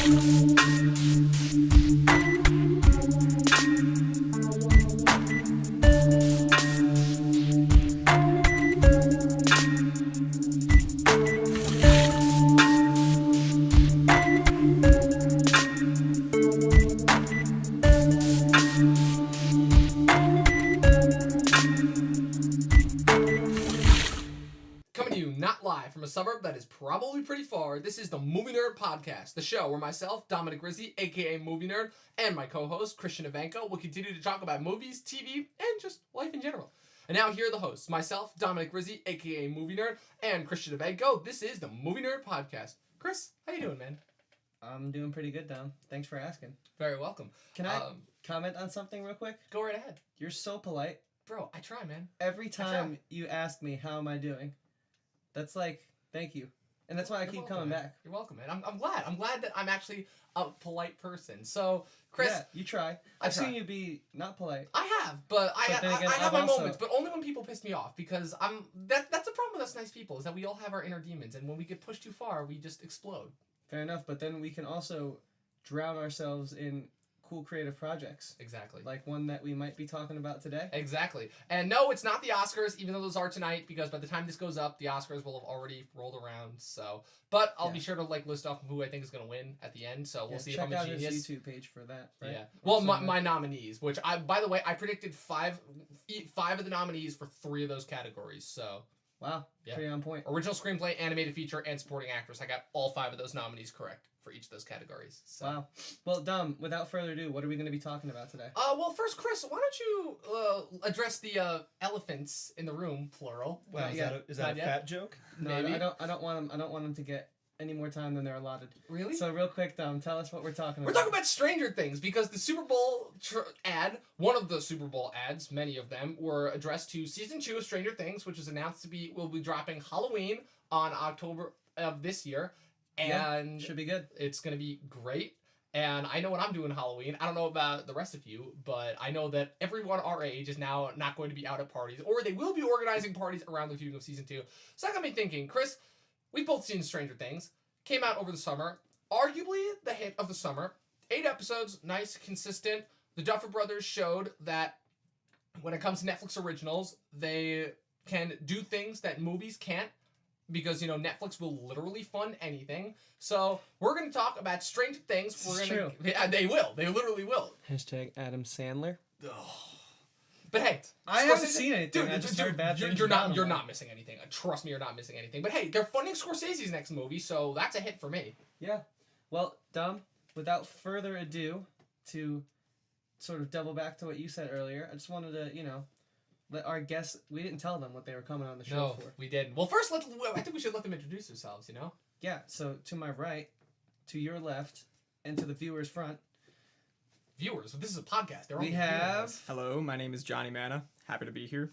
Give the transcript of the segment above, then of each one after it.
Coming to you not live from a suburb that is probably pretty far, this is the Movie Nerd Podcast, the show where myself, Dominic Rizzi, aka Movie Nerd, and my co-host, Christian Ivanko, will continue to talk about movies, TV, and just life in general. And now here are the hosts, myself, Dominic Rizzi, aka Movie Nerd, and Christian Ivanko. This is the Movie Nerd Podcast. Chris, how you doing, man? I'm doing pretty good, Dom. Thanks for asking. Very welcome. Can I comment on something real quick? Go right ahead. You're so polite. Bro, I try, man. Every time you ask me, how am I doing? That's like, thank you. And that's why I keep coming back. You're welcome, man. I'm glad. I'm glad that I'm actually a polite person. So, Chris... Yeah, you try. I've seen you be not polite. I have, but I have my also... moments, but only when people piss me off, because that's the problem with us nice people, is that we all have our inner demons, and when we get pushed too far, we just explode. Fair enough, but then we can also drown ourselves in cool creative projects. Exactly. Like one that we might be talking about today. Exactly. And no, it's not the Oscars, even though those are tonight, because by the time this goes up, the Oscars will have already rolled around, so... But I'll be sure to, list off who I think is going to win at the end, so we'll see if I'm a genius. Check out his YouTube page for that, right? Yeah. Well, my nominees, which by the way, I predicted five of the nominees for 3 of those categories, so... Wow, pretty on point. Original screenplay, animated feature, and supporting actress. I got all 5 of those nominees correct for each of those categories. So. Wow. Well, Dom, without further ado, what are we going to be talking about today? Well, first, Chris, why don't you address the elephants in the room, plural? Wow, is that a fat joke? No, Maybe. I don't want them to get any more time than they're allotted. Really? So real quick, Dom, tell us what we're talking about. We're talking about Stranger Things, because the Super Bowl one of the Super Bowl ads, many of them, were addressed to Season 2 of Stranger Things, which is announced will be dropping Halloween on October of this year. And should be good. It's going to be great. And I know what I'm doing Halloween. I don't know about the rest of you, but I know that everyone our age is now not going to be out at parties, or they will be organizing parties around the viewing of Season 2. So that got me thinking, Chris, we've both seen Stranger Things. Came out over the summer. Arguably the hit of the summer. 8 episodes, nice, consistent. The Duffer Brothers showed that when it comes to Netflix originals, they can do things that movies can't, because, Netflix will literally fund anything. So we're going to talk about Stranger Things. True. Yeah, they will. They literally will. Hashtag Adam Sandler. But hey, I haven't seen anything. Dude, I just heard bad things you're about them. not missing anything. Trust me, you're not missing anything. But hey, they're funding Scorsese's next movie, so that's a hit for me. Yeah. Well, Dom, without further ado, to sort of double back to what you said earlier, I just wanted to, let our guests... We didn't tell them what they were coming on the show for. No, we didn't. Well, first, I think we should let them introduce themselves, Yeah, so to my right, to your left, and to the viewer's front... Viewers, this is a podcast. We have... Hello, my name is Johnny Mana. Happy to be here.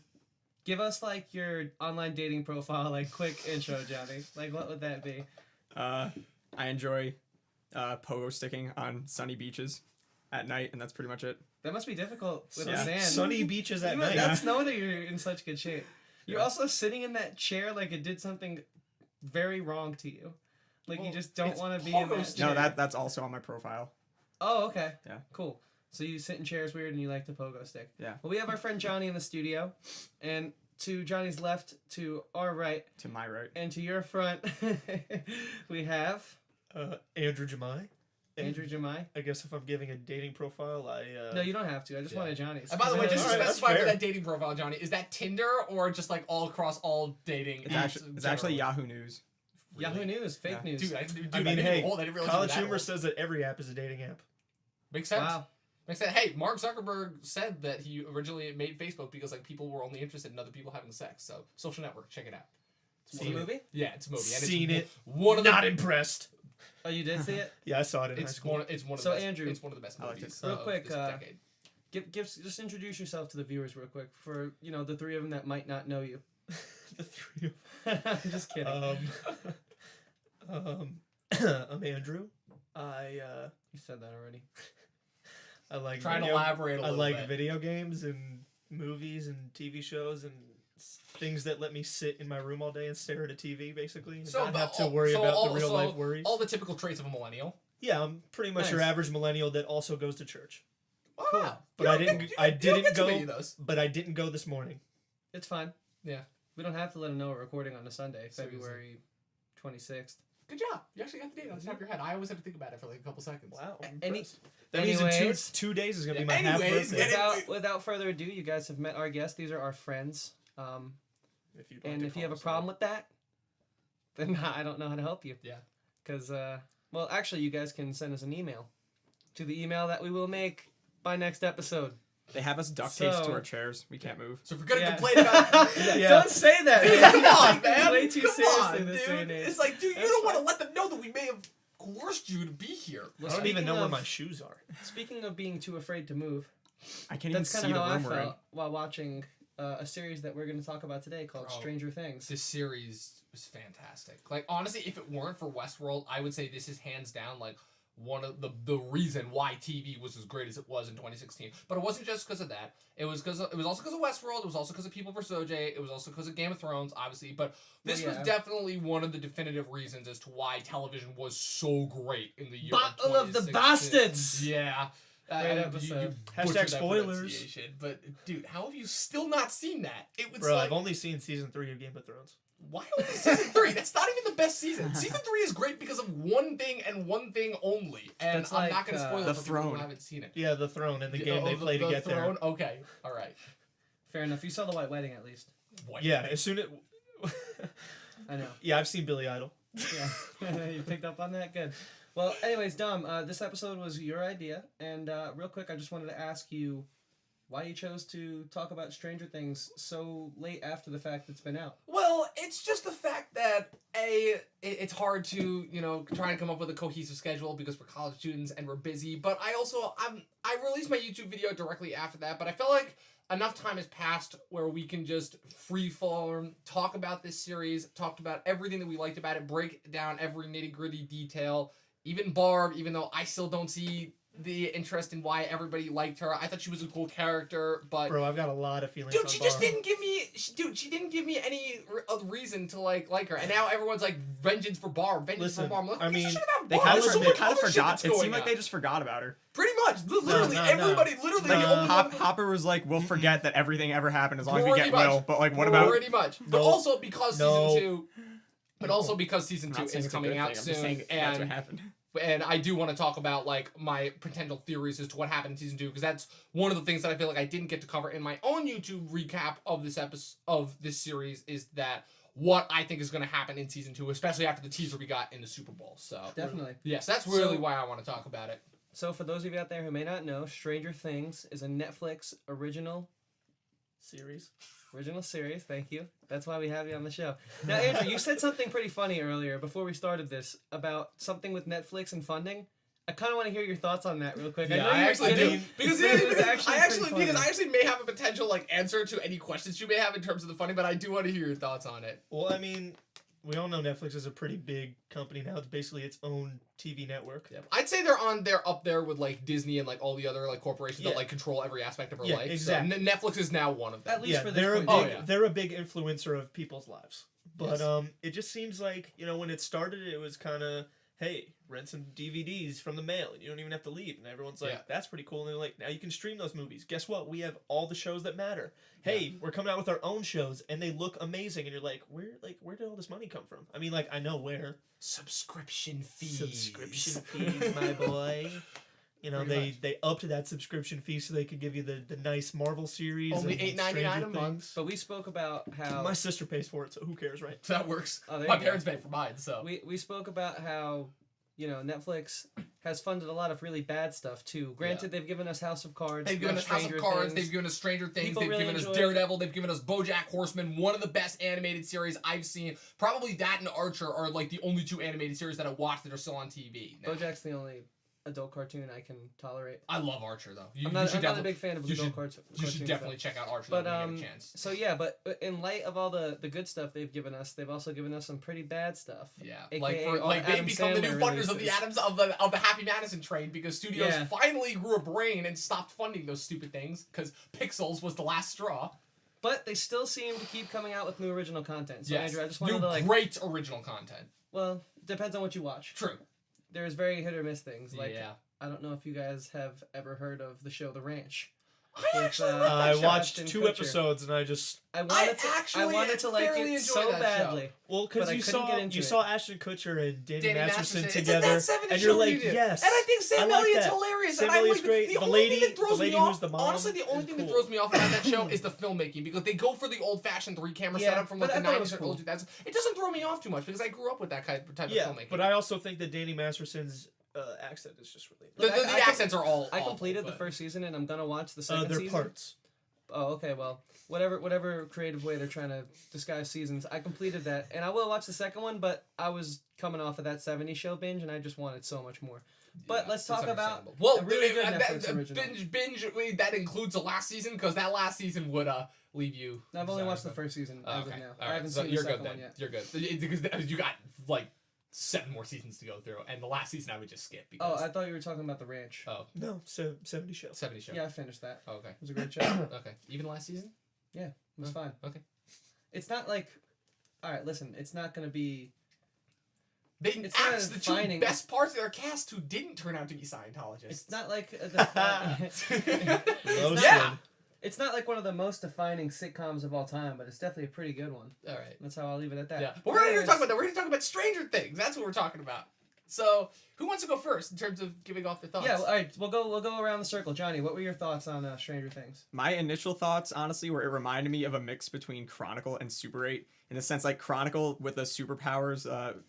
Give us, your online dating profile, quick intro, Johnny. What would that be? I enjoy pogo sticking on sunny beaches at night, and that's pretty much it. That must be difficult with the sand. Sunny beaches at night. That's no wonder you're in such good shape. You're also sitting in that chair like it did something very wrong to you. You just don't want to be in that chair. No, that's also on my profile. Oh, okay. Yeah. Cool. So you sit in chairs weird and you like to pogo stick. Yeah. Well, we have our friend Johnny in the studio. And to Johnny's left, to our right. To my right. And to your front, we have... Andrew Jemai. Andrew Jemai. I guess if I'm giving a dating profile, No, you don't have to. I just wanted Johnny's. And by the way, just to Alright, specify for that dating profile, Johnny, is that Tinder or just all across all dating apps? It's actually Yahoo News. Really? Yahoo News, fake news. Dude, I mean, didn't hey, realize College that Humor was. says that every app is a dating app. Makes sense. Wow. Makes sense. Hey, Mark Zuckerberg said that he originally made Facebook because people were only interested in other people having sex. So, Social Network, check it out. It's a movie? Yeah, it's a movie. And Seen it's it. One of the, Not impressed. Oh, you did see it? Yeah, I saw it in high it's school. one of the So, best. Andrew, it's one of the best I liked movies. it. Real of quick, this decade. Just introduce yourself to the viewers real quick for, the 3 of them that might not know you. The 3 of I'm just kidding. I'm Andrew. You said that already. I like Trying to elaborate a I little like bit. video games and movies and TV shows and things that let me sit in my room all day and stare at a TV, basically, and not have to worry about the real life worries. All the typical traits of a millennial. Yeah, I'm pretty much your Nice. average millennial that also goes to church. Oh, Cool. wow. But You I don't didn't- get- you I don't- you don't didn't get too go- many of those. But I didn't go this morning. It's fine. Yeah. We don't have to let them know we're recording on a Sunday, Seriously. February 26th. Good job. You actually got the date on the top of your head. I always have to think about it for like a couple seconds. Wow. I'm Any- impressed. That means in anyways- two days is gonna be Yeah, my half anyways, birthday. get it- Without further ado, you guys have met our guests. These are our friends. If you'd like And to if you call have a us problem with that, then I don't know how to help you. Yeah. Because, well, actually, you guys can send us an email to the email that we will make by next episode. They have us duct taped to So- our chairs. We can't move. So if we're gonna Yeah. complain about Yeah. Don't say that. Dude, man. come on, It's man. way too Come serious on, in this dude. day and age. It's like, dude, you That's don't want to fine. let them know that we may have coerced you to be here. Well, I don't even speaking know where of- my shoes are. Speaking of being too afraid to move, I can't even that's kind see of the how I room we're in. felt while watching a series that we're going to talk about today called Bro. Stranger Things. This series was fantastic. Like, honestly, if it weren't for Westworld, I would say this is hands down like one of the reason why TV was as great as it was in 2016. But it wasn't just because of that. It was also because of Westworld. It was also because of People vs. OJ. It was also because of Game of Thrones, obviously. But this Well, yeah. was definitely one of the definitive reasons as to why television was so great in the year Battle of the 2016. Bastards! Yeah. Great You episode. Hashtag butchered that spoilers. pronunciation, but dude, how have you still not seen that? It was Bro, like, I've only seen season 3 of Game of Thrones. why only season 3? That's not even the best season. Season 3 is great because of one thing and one thing only. And That's I'm not like, going to spoil The it for people who Throne. haven't seen it. Yeah, the throne and the Yeah, game they oh, play to the get Throne? Okay, alright. Fair enough. You saw The White Wedding at least. What? there. Yeah, as soon as. I know. Yeah, I've seen Billy Idol. Yeah, you picked up on that? Good. Well, anyways, Dom, this episode was your idea, and real quick, I just wanted to ask you why you chose to talk about Stranger Things so late after the fact it's been out. Well, it's just the fact that it's hard to try and come up with a cohesive schedule because we're college students and we're busy. But I released my YouTube video directly after that. But I felt like enough time has passed where we can just freeform talk about this series, talked about everything that we liked about it, break down every nitty gritty detail. Even Barb, even though I still don't see the interest in why everybody liked her. I thought she was a cool character, but Bro, I've got a lot of feelings dude, on she just Barb. didn't give me. She didn't give me any reason to like her. And now everyone's like, vengeance for Barb, vengeance Listen, for Barb. I'm like, I it's mean, just about They Barb. kind of, There's so they much kind of other shit forgot. that's It going seemed like on. they just forgot about her. Pretty much, literally, no. everybody, literally, the Like, only one. Hopper was like, "We'll forget that everything ever happened as long as we Pretty get much. Will." But like, what about? Pretty much, but No. also because No. season 2. But also because season I'm 2 not saying is it's a coming good out thing, I'm just soon, saying that's what and happened. I do want to talk about like my potential theories as to what happened in season 2 because that's one of the things that I feel like I didn't get to cover in my own YouTube recap of this episode of this series is that what I think is going to happen in season 2, especially after the teaser we got in the Super Bowl. So Definitely. yes, that's really So- why I want to talk about it. So, for those of you out there who may not know, Stranger Things is a Netflix original Series. series. Thank you. That's why we have you on the show. Now, Andrew, you said something pretty funny earlier before we started this about something with Netflix and funding. I kind of want to hear your thoughts on that real quick. I Yeah, know I you're actually kidding, do because but it was I pretty actually funny. may have a potential like answer to any questions you may have in terms of the funny, but I do want to hear your thoughts on it. Well, I mean, we all know Netflix is a pretty big company now. It's basically its own TV network. Yeah. I'd say they're up there with like Disney and like all the other like corporations that Yeah. like control every aspect of our Yeah, life. exactly. So Netflix is now one of them. At least Yeah, for this they're a point. big, Oh, yeah. they're a big influencer of people's lives. But Yes. it just seems like when it started, it was kind of, hey, rent some DVDs from the mail, and you don't even have to leave. And everyone's like, Yeah. that's pretty cool. And they're like, now you can stream those movies. Guess what? We have all the shows that matter. Hey, we're coming out with our own shows, and they look amazing. And you're like, where did all this money come from? I mean, like, I know where. Subscription fees. Subscription fees, my boy. Pretty They much. they upped that subscription fee so they could give you the nice Marvel series. Only and $8.99 Stranger a month. Things. But we spoke about how My sister pays for it, so who cares, right? That works. Oh, there My you go. parents pay for mine, so. we spoke about how Netflix has funded a lot of really bad stuff too. Granted, they've given us House of Cards. They've given like us House of Stranger Cards, Things. they've given us Stranger Things, People they've really given us enjoy- Daredevil, they've given us BoJack Horseman, one of the best animated series I've seen. Probably that and Archer are like the only two animated series that I watched that are still on TV. now. BoJack's the only adult cartoon I can tolerate. I love Archer though. You, I'm you not should a definitely, big fan of you adult should- cartoons. you should definitely check out Archer But when you get a chance. so yeah, but in light of all the good stuff they've given us, they've also given us some pretty bad stuff. Yeah, AKA like for all like they Adam become the new Sandler funders of the releases. Adams of the Happy Madison train because studios Yeah. finally grew a brain and stopped funding those stupid things because Pixels was the last straw. But they still seem to keep coming out with new original content. So Yes, Andrew, I just new wanted to great original content. well, depends on what you watch. True. there's very hit or miss things. Like yeah. I don't know if you guys have ever heard of the show The Ranch. I With, actually like uh, that I show. watched Ashton 2 Kutcher. episodes and I just I wanted to like fairly it enjoy so that show. badly. well But because I you couldn't saw get into you it. saw Ashton Kutcher and Danny, Danny Masterson Masterson. together, It's a That 70 and you're show like, reunion. yes. And I think Sam I like Elliott's that. hilarious. Sam and I Elliott's like great. The The only lady- thing that throws the lady me off, who's the mom honestly, the only is thing cool. that throws me off about that show is the filmmaking because they go for the old-fashioned 3-camera Yeah, setup from but like I the thought it was 90s or cool. early 2000s. It doesn't throw me off too much because I grew up with that type of Yeah, filmmaking. but I also think that Danny Masterson's accent is just really the, Look, the, I- the I accents are all. I awful, completed the but- first season and I'm gonna watch the second their season. parts. Oh, okay. Well, whatever creative way they're trying to disguise seasons, I completed that, and I will watch the second one. But I was coming off of that '70s show binge, and I just wanted so much more. But Yeah, let's it's talk about understandable. Well, a really good that- Netflix that original. binge that includes the last season because that last season would leave you. I've only sour, watched the but- first season as okay. of now. All I right, haven't so seen you're the good second then. one yet. You're good because you got like 7 more seasons to go through, and the last season I would just skip Oh, because I thought you were talking about the ranch. oh, No, 70 show. 70 show. Yeah, I finished that. Oh, okay. It was a great show. Okay. Even last season? It was fine. Okay. It's not like, all right, listen, it's not gonna be. They It's not axed the defining- 2 best parts of their cast who didn't turn out to be Scientologists. It's not like a Roasted. Yeah. It's not like one of the most defining sitcoms of all time, but it's definitely a pretty good one. All right. That's how I'll leave it at that. Yeah. But we're not here to Anyways, talk about that. We're here to talk about Stranger Things. That's what we're talking about. So, who wants to go first in terms of giving off their thoughts? Yeah, well, all right, we'll go around the circle. Johnny, what were your thoughts on Stranger Things? My initial thoughts, honestly, were it reminded me of a mix between Chronicle and Super 8. In the sense, like, Chronicle with the superpowers,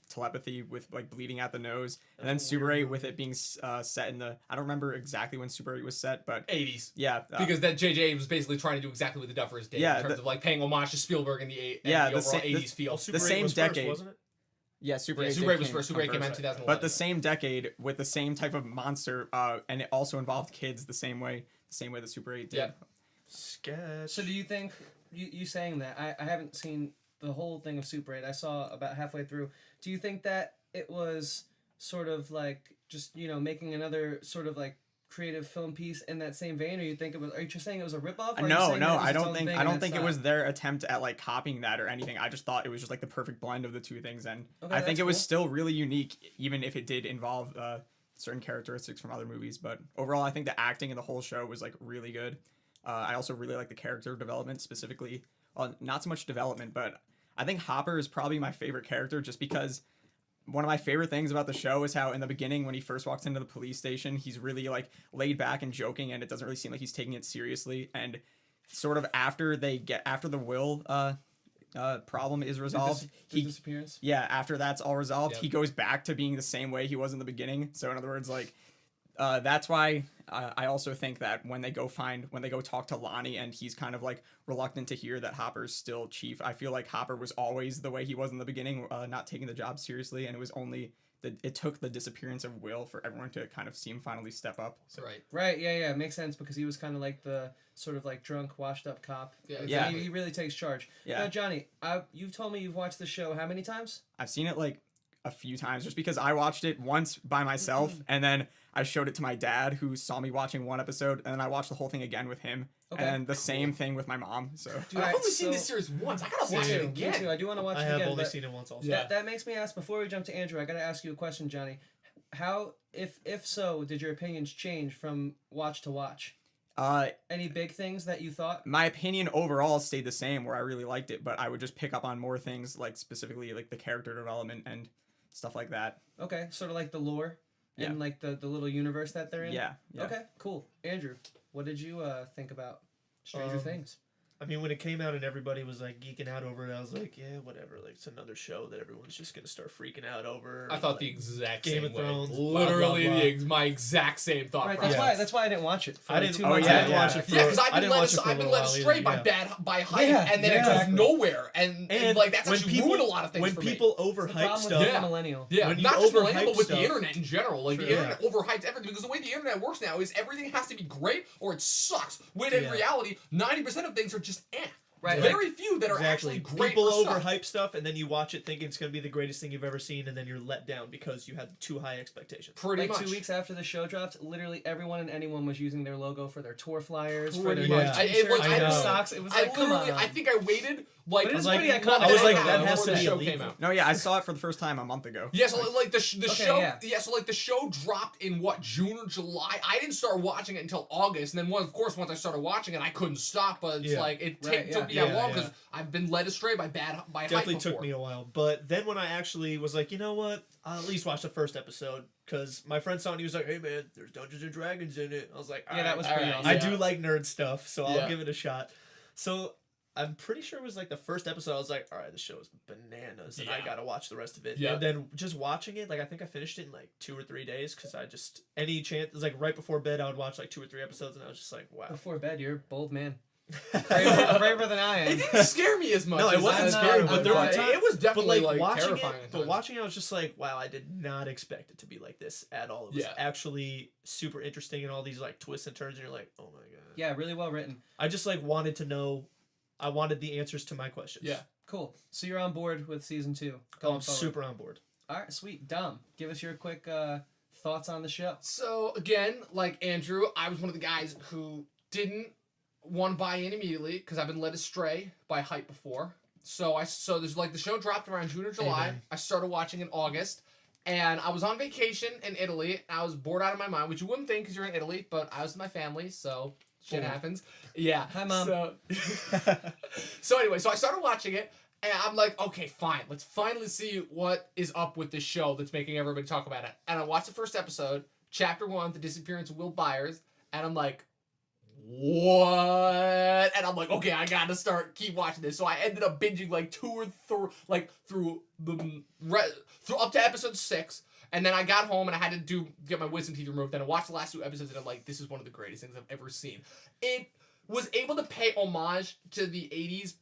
telepathy with, like, bleeding out the nose. And then That's a Super weird 8 with it being set in the... I don't remember exactly when Super 8 was set, but 80s. yeah. Because that JJ was basically trying to do exactly what the Duffers did Yeah, in terms of like paying homage to Spielberg in the Yeah, the the overall sa- 80s feel. Well, Super 8 same was decade. First, wasn't it? yeah, Super Yeah, 8 Super did 8 was came- first. Super come 8 came out in first. 2011. But the same decade with the same type of monster, and it also involved kids the same way the Super 8 did. Yeah. Sketch. So do you think, you saying that, I haven't seen the whole thing of Super 8, I saw about halfway through. Do you think that it was sort of like, just, making another sort of like creative film piece in that same vein, or you think it was, are you just saying it was a ripoff? Or are you No, saying that it was I its don't own think thing I in don't that think it style? was their attempt at like copying that or anything. I just thought it was just like the perfect blend of the two things, and Okay, I think that's it was cool. still really unique, even if it did involve certain characteristics from other movies. But overall, I think the acting in the whole show was like really good. I also really like the character development, specifically, not so much development, but I think Hopper is probably my favorite character, just because one of my favorite things about the show is how in the beginning when he first walks into the police station, he's really like laid back and joking, and it doesn't really seem like he's taking it seriously. And sort of after the will problem is resolved, The disappearance? after that's all resolved, Yep. he goes back to being the same way he was in the beginning. So in other words, like that's why I also think that when they go talk to Lonnie and he's kind of like reluctant to hear that Hopper's still chief, I feel like Hopper was always the way he was in the beginning, not taking the job seriously, and it was only that it took the disappearance of Will for everyone to kind of see him finally step up. So Right. Right, yeah, it makes sense because he was kind of like the sort of like drunk, washed up cop. Yeah, Like, Yeah. He really takes charge. Yeah. Now, Johnny, you've told me you've watched the show how many times? I've seen it like a few times just because I watched it once by myself and then I showed it to my dad who saw me watching one episode, and then I watched the whole thing again with him. Okay, And the same thing with my mom. So Dude, I've Alright, only seen so- this series once. I gotta Me watch it too, again. me too. I do want to watch I it have again. only but seen it once also. Yeah. that makes me ask, before we jump to Andrew, I got to ask you a question, Johnny. How, if so, did your opinions change from watch to watch? Any big things that you thought? my opinion overall stayed the same, where I really liked it, but I would just pick up on more things, like specifically like the character development and stuff like that. Okay, sort of like the lore Yeah. and like the little universe that they're in? Yeah. Okay, cool. Andrew, what did you think about Stranger Um, Things? I mean, when it came out and everybody was like geeking out over it, I was like, yeah, whatever. Like, it's another show that everyone's just gonna start freaking out over. I thought like, the exact Game same of way. Thrones, Literally blah, blah, blah. my exact same thought Right, process. that's why I didn't watch it. For I like didn't. 2 Oh, months yeah, after didn't yeah. watch it for. Yeah, because I I've been didn't watch it for a led little while astray either, by yeah. by hype, Yeah, and then yeah, it goes exactly. nowhere, and like that's when actually people ruined a lot of things when for people It's the overhype problem with stuff, being Yeah. a millennial. me. Yeah, when you not just overhype millennial, but with stuff- the internet in general. Like True. the internet overhypes everything because the way the internet works now is everything has to be great or it sucks. When in Yeah. reality, 90% of things are just eh. Right, very few that are Exactly. actually great. People or stuff. overhype stuff, and then you watch it thinking it's going to be the greatest thing you've ever seen, and then you're let down because you had too high expectations. Pretty Like much. 2 weeks after the show dropped, literally everyone and anyone was using their logo for their tour flyers, for Pretty their much. t-shirts, I for their know. socks. It was I like, come literally, on. I think I waited like But it is like pretty one iconic. day I was like, and a that half has before to the be show illegal. came out. No, yeah, I saw it for the first time a month ago. Yeah, so like the Okay, show, yeah. so like the show dropped in what, June or July. I didn't start watching it until August, and then of course once I started watching it, I couldn't stop. But it's Yeah. like it Right, took me yeah. that long Yeah, because I've been led astray by hype Definitely before. took me a while. But then when I actually was like, you know what? I'll at least watch the first episode, because my friend saw it and he was like, hey man, there's Dungeons and Dragons in it. I was like, Yeah, that was All pretty right, awesome. I yeah. do like nerd stuff, so Yeah. I'll give it a shot. So I'm pretty sure it was like the first episode. I was like, all right, this show is bananas, and I Yeah. gotta watch the rest of it. Yeah. And then just watching it, like I think I finished it in like 2 or 3 days, because I just any chance, it was like right before bed, I would watch like 2 or 3 episodes, and I was just like, wow. Before bed, you're a bold man. Braver than I It am. didn't scare me as much. No, it as wasn't I scary, thought, but there were it was But definitely like, like watching terrifying. it, at but times. watching it, I was just like, wow, I did not expect it to be like this at all. It was Yeah. actually super interesting, and all these like twists and turns, and you're like, oh my god. Yeah, really well written. I just like wanted to know. I wanted the answers to my questions. Yeah. Cool. So you're on board with season 2. Oh, going I'm forward. super on board. All right, sweet. Dom, give us your quick thoughts on the show. So again, like Andrew, I was one of the guys who didn't want to buy in immediately because I've been led astray by hype before. So there's like the show dropped around June or July. Amen. I started watching in August, and I was on vacation in Italy. I was bored out of my mind, which you wouldn't think because you're in Italy, but I was with my family, so shit Cool. happens. Yeah. Hi, Mom. So anyway, so I started watching it, and I'm like, okay, fine. Let's finally see what is up with this show that's making everybody talk about it. And I watched the first episode, Chapter 1, The Disappearance of Will Byers, and I'm like, what? And I'm like, okay, I gotta keep watching this. So I ended up binging like through up to episode 6. And then I got home and I had to get my wisdom teeth removed. Then I watched the last 2 episodes and I'm like, this is one of the greatest things I've ever seen. It was able to pay homage to the 80s.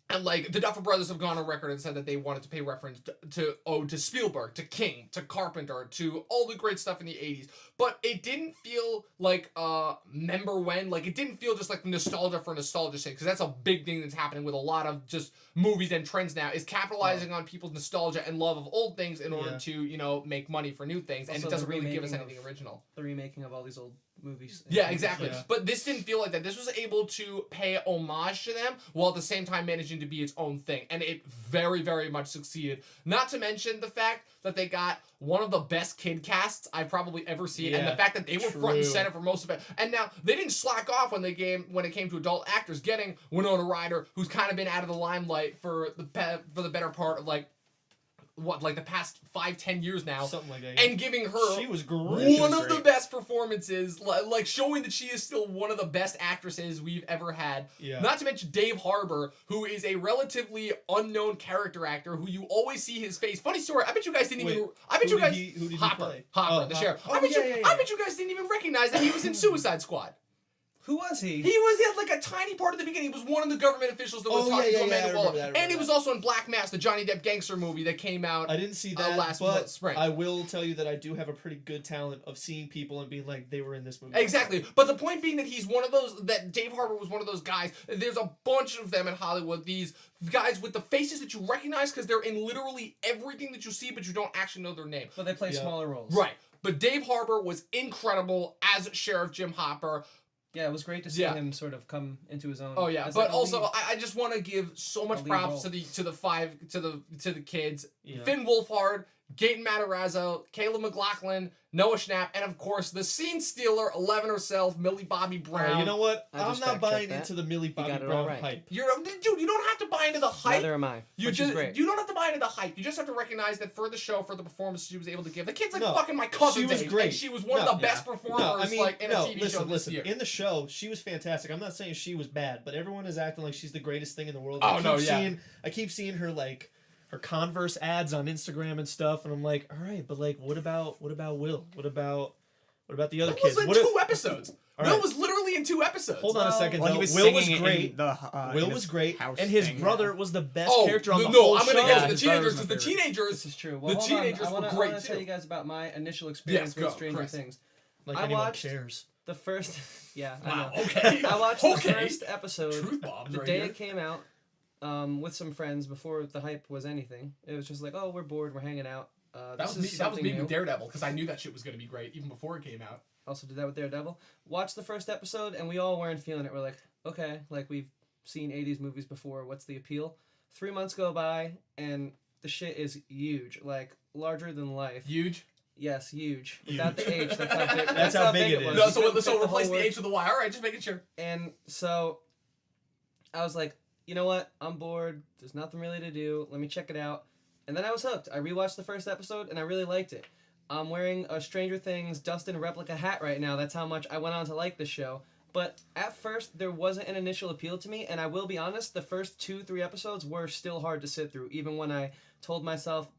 And like the Duffer Brothers have gone on record and said that they wanted to pay reference to Spielberg, to King, to Carpenter, to all the great stuff in the 80s. But it didn't feel like remember when, like it didn't feel just like nostalgia for nostalgia's sake, because that's a big thing that's happening with a lot of just movies and trends now, is capitalizing on people's nostalgia and love of old things in order Yeah. to, make money for new things, and Also, it doesn't the really give us remaking anything original. The remaking of all these old movies. Yeah, exactly. Yeah. But this didn't feel like that. This was able to pay homage to them while at the same time managing to be its own thing. And it very, very much succeeded. Not to mention the fact that they got one of the best kid casts I've probably ever seen. And the Yeah, fact that they were front and true. center for most of it. And now, they didn't slack off when it came to adult actors. Getting Winona Ryder, who's kind of been out of the limelight for the better part of the past 5-10 years now. Something like that. And giving her she was great. one was of the great. best performances, like showing that she is still one of the best actresses we've ever had. Yeah. Not to mention Dave Harbour, who is a relatively unknown character actor who you always see his face. Funny story. I bet you guys didn't Wait, even. I bet who you did guys. he- who did he Hopper, play? Hopper, Oh, the Hopper. sheriff. Oh, I bet yeah, you. yeah, yeah. I bet you guys didn't even recognize that he was in Suicide Squad. Who was he? He had like a tiny part at the beginning. He was one of the government officials that was Oh, talking yeah, to yeah, yeah, Amanda I Waller, remember that, I remember and he was that. also in Black Mass, the Johnny Depp gangster movie that came out. I didn't see that last but spring. I will tell you that I do have a pretty good talent of seeing people and being like, they were in this movie. Exactly. But the point being that he's one of those, that Dave Harbour was one of those guys. There's a bunch of them in Hollywood. These guys with the faces that you recognize because they're in literally everything that you see, but you don't actually know their name. But they play Yeah. smaller roles. Right. But Dave Harbour was incredible as Sheriff Jim Hopper. Yeah, it was great to see Yeah. him sort of come into his own. Oh yeah, as but a also lead. I just want to give so much A lead props role. to the kids. Yeah. Finn Wolfhard, Gaten Matarazzo, Caleb McLaughlin, Noah Schnapp, and of course the scene stealer, 11 herself, Millie Bobby Brown. You know what? I I'm just not fact-checked buying that. into the Millie Bobby got it all Brown right. hype. Dude, you don't have to buy into the hype. Neither am I. You Which just is great. you don't have to buy into the hype. You just have to recognize that for the show, for the performance she was able to give. The kid's like No, fucking my cousin's she was age, great. and she was one No, of the best performers in a TV show this year. In the show, she was fantastic. I'm not saying she was bad, but everyone is acting like she's the greatest thing in the world. Oh, no, yeah. I keep seeing her like her Converse ads on Instagram and stuff, and I'm like, all right, but like, what about Will? What about the other Will kids? was in What 2 episodes. All Will right. was literally in 2 episodes. Hold on a Well, second. Well, though. he was Will was singing in great. the, Will in was his great, house and his thing. brother was the best Oh, character on the no, whole I'm gonna show. get to Yeah, the his brother was teenagers. my Because the favorite. teenagers. This is true. The Well, hold teenagers on. were I great, want to tell too. you guys about my initial experience go, with Stranger Chris. Things. Like I anyone watched- cares. The first, yeah, I Wow. know. Okay. I watched Okay. the first episode Truth bombs the right day here. it came out, with some friends before the hype was anything. It was just like, oh, we're bored, we're hanging out. That was me. That was something me new. with Daredevil because I knew that shit was gonna be great even before it came out. Also did that with Daredevil. Watched the first episode, and we all weren't feeling it. We're like, okay, like we've seen 80s movies before. What's the appeal? 3 months go by, and the shit is huge, like larger than life. Huge. Yes, huge. Huge. Without the H, that's how big. That's how big it is. was. No, You so couldn't so fit the replace whole the word. H with a Y. All right, just making sure. And so I was like, you know what? I'm bored. There's nothing really to do. Let me check it out. And then I was hooked. I rewatched the first episode, and I really liked it. I'm wearing a Stranger Things Dustin replica hat right now. That's how much I went on to like the show. But at first, there wasn't an initial appeal to me, and I will be honest, the first 2-3 episodes were still hard to sit through, even when I told myself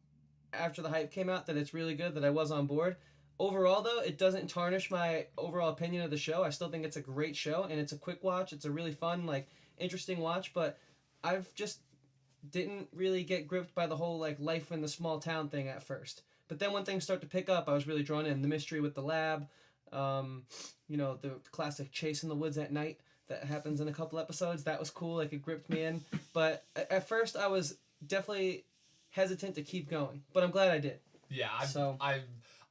after the hype came out that it's really good, that I was on board. Overall, though, it doesn't tarnish my overall opinion of the show. I still think it's a great show, and it's a quick watch. It's a really fun, like, interesting watch, but I've just didn't really get gripped by the whole, like, life in the small town thing at first. But then when things start to pick up, I was really drawn in. The mystery with the lab, you know, the classic chase in the woods at night that happens in a couple episodes. That was cool. Like, it gripped me in. But at first, I was definitely hesitant to keep going. But I'm glad I did. Yeah, So-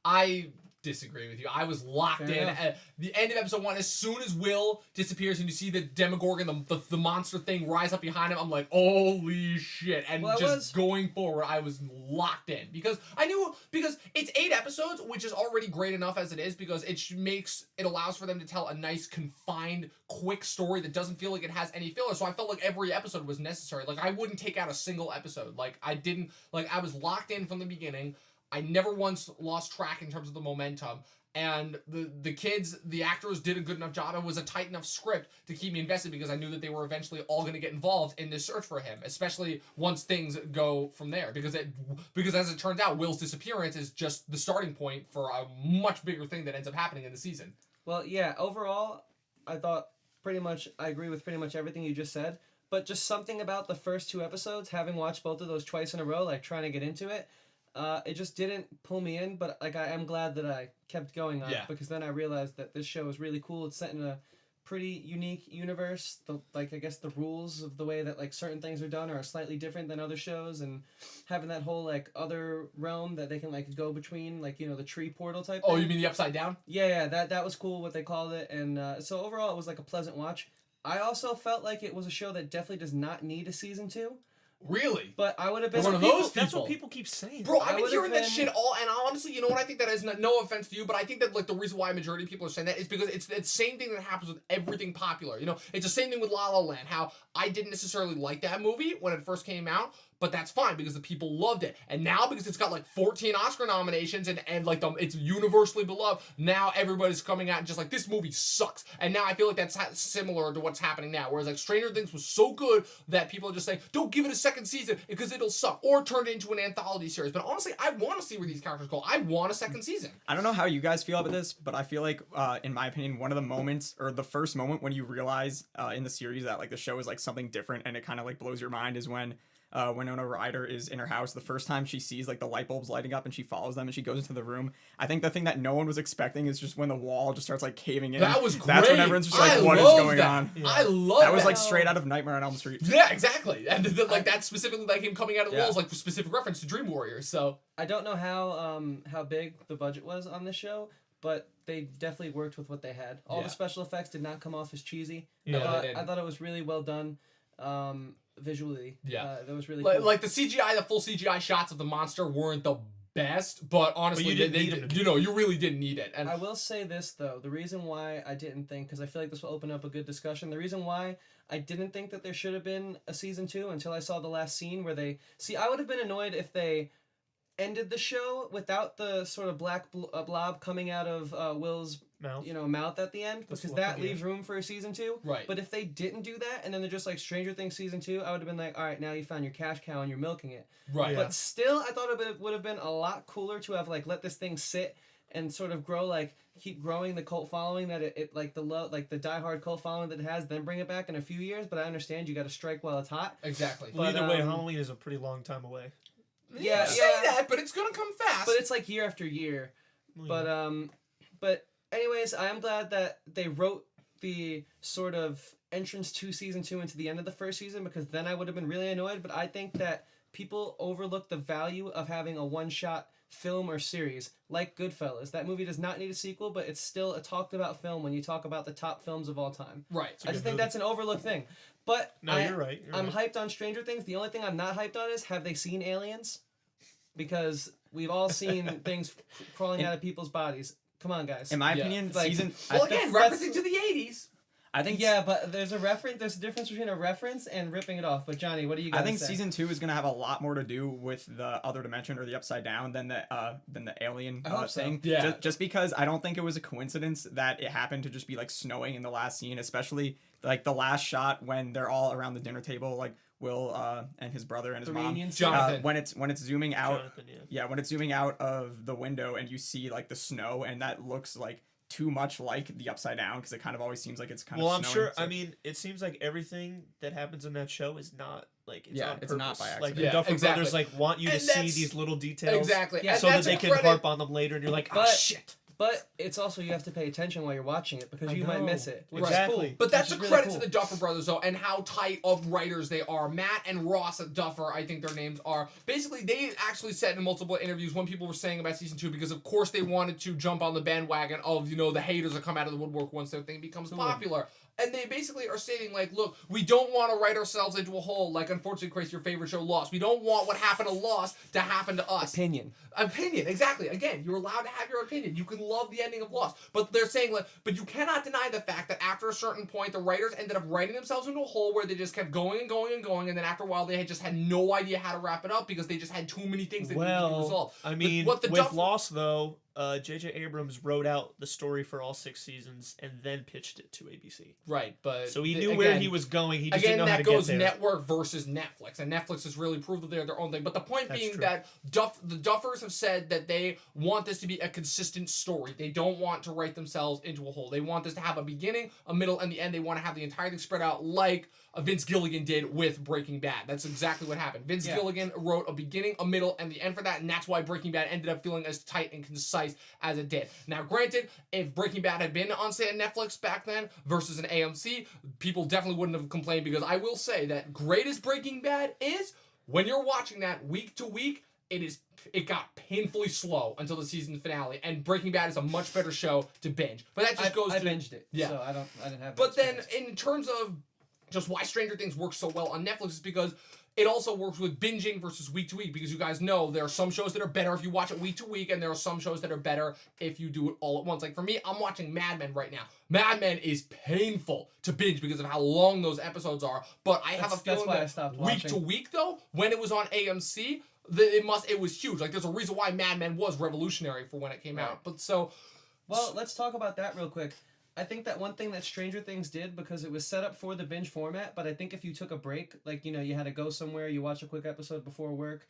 I disagree with you. I was locked Fair in enough. at the end of episode 1. As soon as Will disappears and you see the Demogorgon, the monster thing rise up behind him, I'm like, holy shit. And Well, going forward, I was locked in. Because it's 8 episodes, which is already great enough as it is, because it allows for them to tell a nice, confined, quick story that doesn't feel like it has any filler. So I felt like every episode was necessary. Like, I wouldn't take out a single episode. Like, I was locked in from the beginning. I never once lost track in terms of the momentum, and the actors did a good enough job. It was a tight enough script to keep me invested because I knew that they were eventually all going to get involved in this search for him, especially once things go from there. Because as it turns out, Will's disappearance is just the starting point for a much bigger thing that ends up happening in the season. Well, yeah, overall, I agree with pretty much everything you just said. But just something about the first 2 episodes, having watched both of those twice in a row, like trying to get into it, it just didn't pull me in. But like, I am glad that I kept going on it, because then I realized that this show is really cool. It's set in a pretty unique universe. I guess the rules of the way that like certain things are done are slightly different than other shows, and having that whole like other realm that they can like go between, like, you know, the tree portal type Oh, thing. you mean the Upside Down? Yeah, that was cool what they called it, and so overall it was like a pleasant watch. I also felt like it was a show that definitely does not need a season 2, Really? but I would have been One of those That's people. what people keep saying. Bro, I I've been would've hearing that been- shit all, and honestly, you know what I think that is? No offense to you, but I think that like the reason why a majority of people are saying that is because it's the same thing that happens with everything popular. You know, it's the same thing with La La Land. How I didn't necessarily like that movie when it first came out, but that's fine because the people loved it. And now because it's got like 14 Oscar nominations and like it's universally beloved, now everybody's coming out and just like, this movie sucks. And now I feel like that's similar to what's happening now. Whereas like Stranger Things was so good that people are just saying, don't give it a second season because it'll suck, or turn it into an anthology series. But honestly, I want to see where these characters go. I want a second season. I don't know how you guys feel about this, but I feel like, in my opinion, one of the moments, or the first moment when you realize in the series that like the show is like something different and it kind of like blows your mind is when Winona Ryder is in her house. The first time she sees like the light bulbs lighting up and she follows them and she goes into the room. I think the thing that no one was expecting is just when the wall just starts like caving in. That was great. That's when everyone's just like, what is love going that. on? Yeah. I love That was that. like straight out of Nightmare on Elm Street. Yeah, exactly. And like that specifically, like him coming out of the Yeah. walls, like specific reference to Dream Warriors. So I don't know how big the budget was on this show, but they definitely worked with what they had. All Yeah. the special effects did not come off as cheesy. Yeah, they didn't. I thought it was really well done, visually. Yeah. That was really cool. like the CGI, the full CGI shots of the monster weren't the best, but honestly, you didn't need them to be. you really didn't need it. And I will say this though, the reason why I didn't think, because I feel like this will open up a good discussion, the reason why I didn't think that there should have been a season 2 until I saw the last scene where I would have been annoyed if they ended the show without the sort of black blob coming out of Will's Mouth. mouth at the end, That's because what- that yeah. leaves room for a season 2. right. But if they didn't do that and then they're just like Stranger Things season 2, I would have been like, all right, now you found your cash cow and you're milking it. right. Yeah. But still, I thought it would have been a lot cooler to have like let this thing sit and sort of grow, like keep growing the cult following that it like the diehard cult following that it has, then bring it back in a few years. But I understand you got to strike while it's hot. Exactly. Well, But, either way, um, Halloween is a pretty long time away. Yeah, You say yeah. that, but it's gonna come fast. But it's like year after year. Well, But anyways, I am glad that they wrote the sort of entrance to season 2 into the end of the first season, because then I would have been really annoyed. But I think that people overlook the value of having a one-shot film or series like Goodfellas. That movie does not need a sequel, but it's still a talked about film when you talk about the top films of all time. Right. I just think that's an overlooked thing. But No, you're right. I'm hyped on Stranger Things. The only thing I'm not hyped on is, have they seen aliens? Because we've all seen things crawling out of people's bodies. Come on, guys. In my Yeah. opinion, Like, season. Well, I, again, that's- referencing to the 80s. I think Yeah, but there's a reference. There's a difference between a reference and ripping it off. But Johnny, what do you got? I think say? season 2 is gonna have a lot more to do with the other dimension or the upside down than the alien I hope so. thing. Yeah. Just because I don't think it was a coincidence that it happened to just be like snowing in the last scene, especially like the last shot when they're all around the dinner table, like Will and his brother and his the mom. reunion scene. Jonathan. When it's zooming out, Jonathan, yeah. yeah, when it's zooming out of the window and you see like the snow, and that looks like too much like the upside down, because it kind of always seems like it's kind Well, of I'm snowing, sure. so- I mean, it seems like everything that happens in that show is not like it's Yeah, on it's purpose. not by Like accident. the Yeah, Duffer exactly. Brothers like want you to And see that's- these little details, Exactly. Yeah. And so that that's they a can credit- harp on them later, and you're like, oh But- shit. But it's also, you have to pay attention while you're watching it, because I you might know. miss it, which Exactly. is cool. But that's which a is credit really to the Duffer Brothers, though, and how tight of writers they are. Matt and Ross at Duffer, I think their names are. Basically, they actually said in multiple interviews when people were saying about season 2, because of course they wanted to jump on the bandwagon of, the haters that come out of the woodwork once their thing becomes Who popular. And they basically are stating, like, look, we don't want to write ourselves into a hole like, unfortunately, Chris, your favorite show, Lost. We don't want what happened to Lost to happen to us. Opinion. Opinion, exactly. Again, you're allowed to have your opinion. You can love the ending of Lost, but they're saying, like, but you cannot deny the fact that after a certain point, the writers ended up writing themselves into a hole where they just kept going and going and going, and then after a while, they had just had no idea how to wrap it up because they just had too many things that needed to be resolved. I mean, what the with Duff- Lost though, J.J. Abrams wrote out the story for all 6 seasons and then pitched it to ABC. Right, but So he the- knew where again- he was going. He just Again, didn't know how that to goes get there. network versus Netflix, and Netflix has really proved that they're their own thing. But the point That's being true. that the Duffers have said that they want this to be a consistent story. They don't want to write themselves into a hole. They want this to have a beginning, a middle, and the end. They want to have the entire thing spread out like Vince Gilligan did with Breaking Bad. That's exactly what happened. Vince Yeah. Gilligan wrote a beginning, a middle, and the end for that, and that's why Breaking Bad ended up feeling as tight and concise as it did. Now, granted, if Breaking Bad had been on, say, a Netflix back then versus an AMC, people definitely wouldn't have complained, because I will say that great as Breaking Bad is, when you're watching that week to week, it got painfully slow until the season finale, and Breaking Bad is a much better show to binge. But that just goes I to binged it. Yeah. So I didn't have. But that then, experience. in terms of just why Stranger Things works so well on Netflix, is because it also works with binging versus week to week. Because you guys know there are some shows that are better if you watch it week to week, and there are some shows that are better if you do it all at once. Like for me, I'm watching Mad Men right now. Mad Men is painful to binge because of how long those episodes are. But I have a That's feeling why I that stopped week watching. to week, though, when it was on AMC, it was huge. Like there's a reason why Mad Men was revolutionary for when it came out. But so. Well, let's talk about that real quick. I think that one thing that Stranger Things did, because it was set up for the binge format, but I think if you took a break, like, you had to go somewhere, you watch a quick episode before work,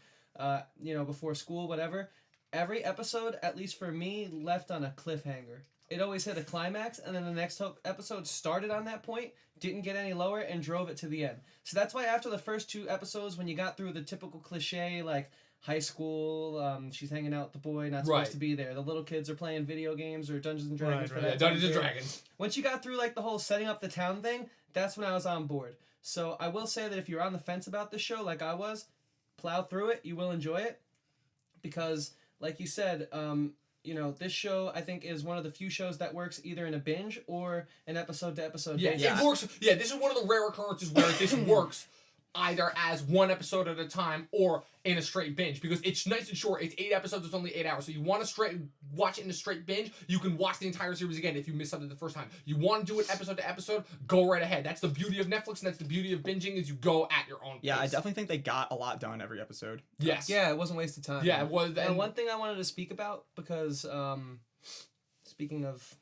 before school, whatever, every episode, at least for me, left on a cliffhanger. It always hit a climax, and then the next episode started on that point, didn't get any lower, and drove it to the end. So that's why after the first 2 episodes, when you got through the typical cliche, like, high school, she's hanging out with the boy, not supposed Right. to be there. The little kids are playing video games or Dungeons and Dragons for Right. that. Yeah, Dungeons and time period. Dragons. Once you got through like the whole setting up the town thing, that's when I was on board. So I will say that if you're on the fence about this show, like I was, plow through it. You will enjoy it, because, like you said, this show I think is one of the few shows that works either in a binge or an episode to episode Yeah, basis. it works. Yeah, this is one of the rare occurrences where this works either as one episode at a time or in a straight binge, because it's nice and short. It's 8 episodes. It's only 8 hours. So you want to watch it in a straight binge, you can watch the entire series again if you missed something the first time. You want to do it episode to episode, go right ahead. That's the beauty of Netflix, and that's the beauty of binging, is you go at your own pace. Yeah, I definitely think they got a lot done every episode. Yes. Yeah, it wasn't wasted time. Yeah, it was. And one thing I wanted to speak about, because speaking of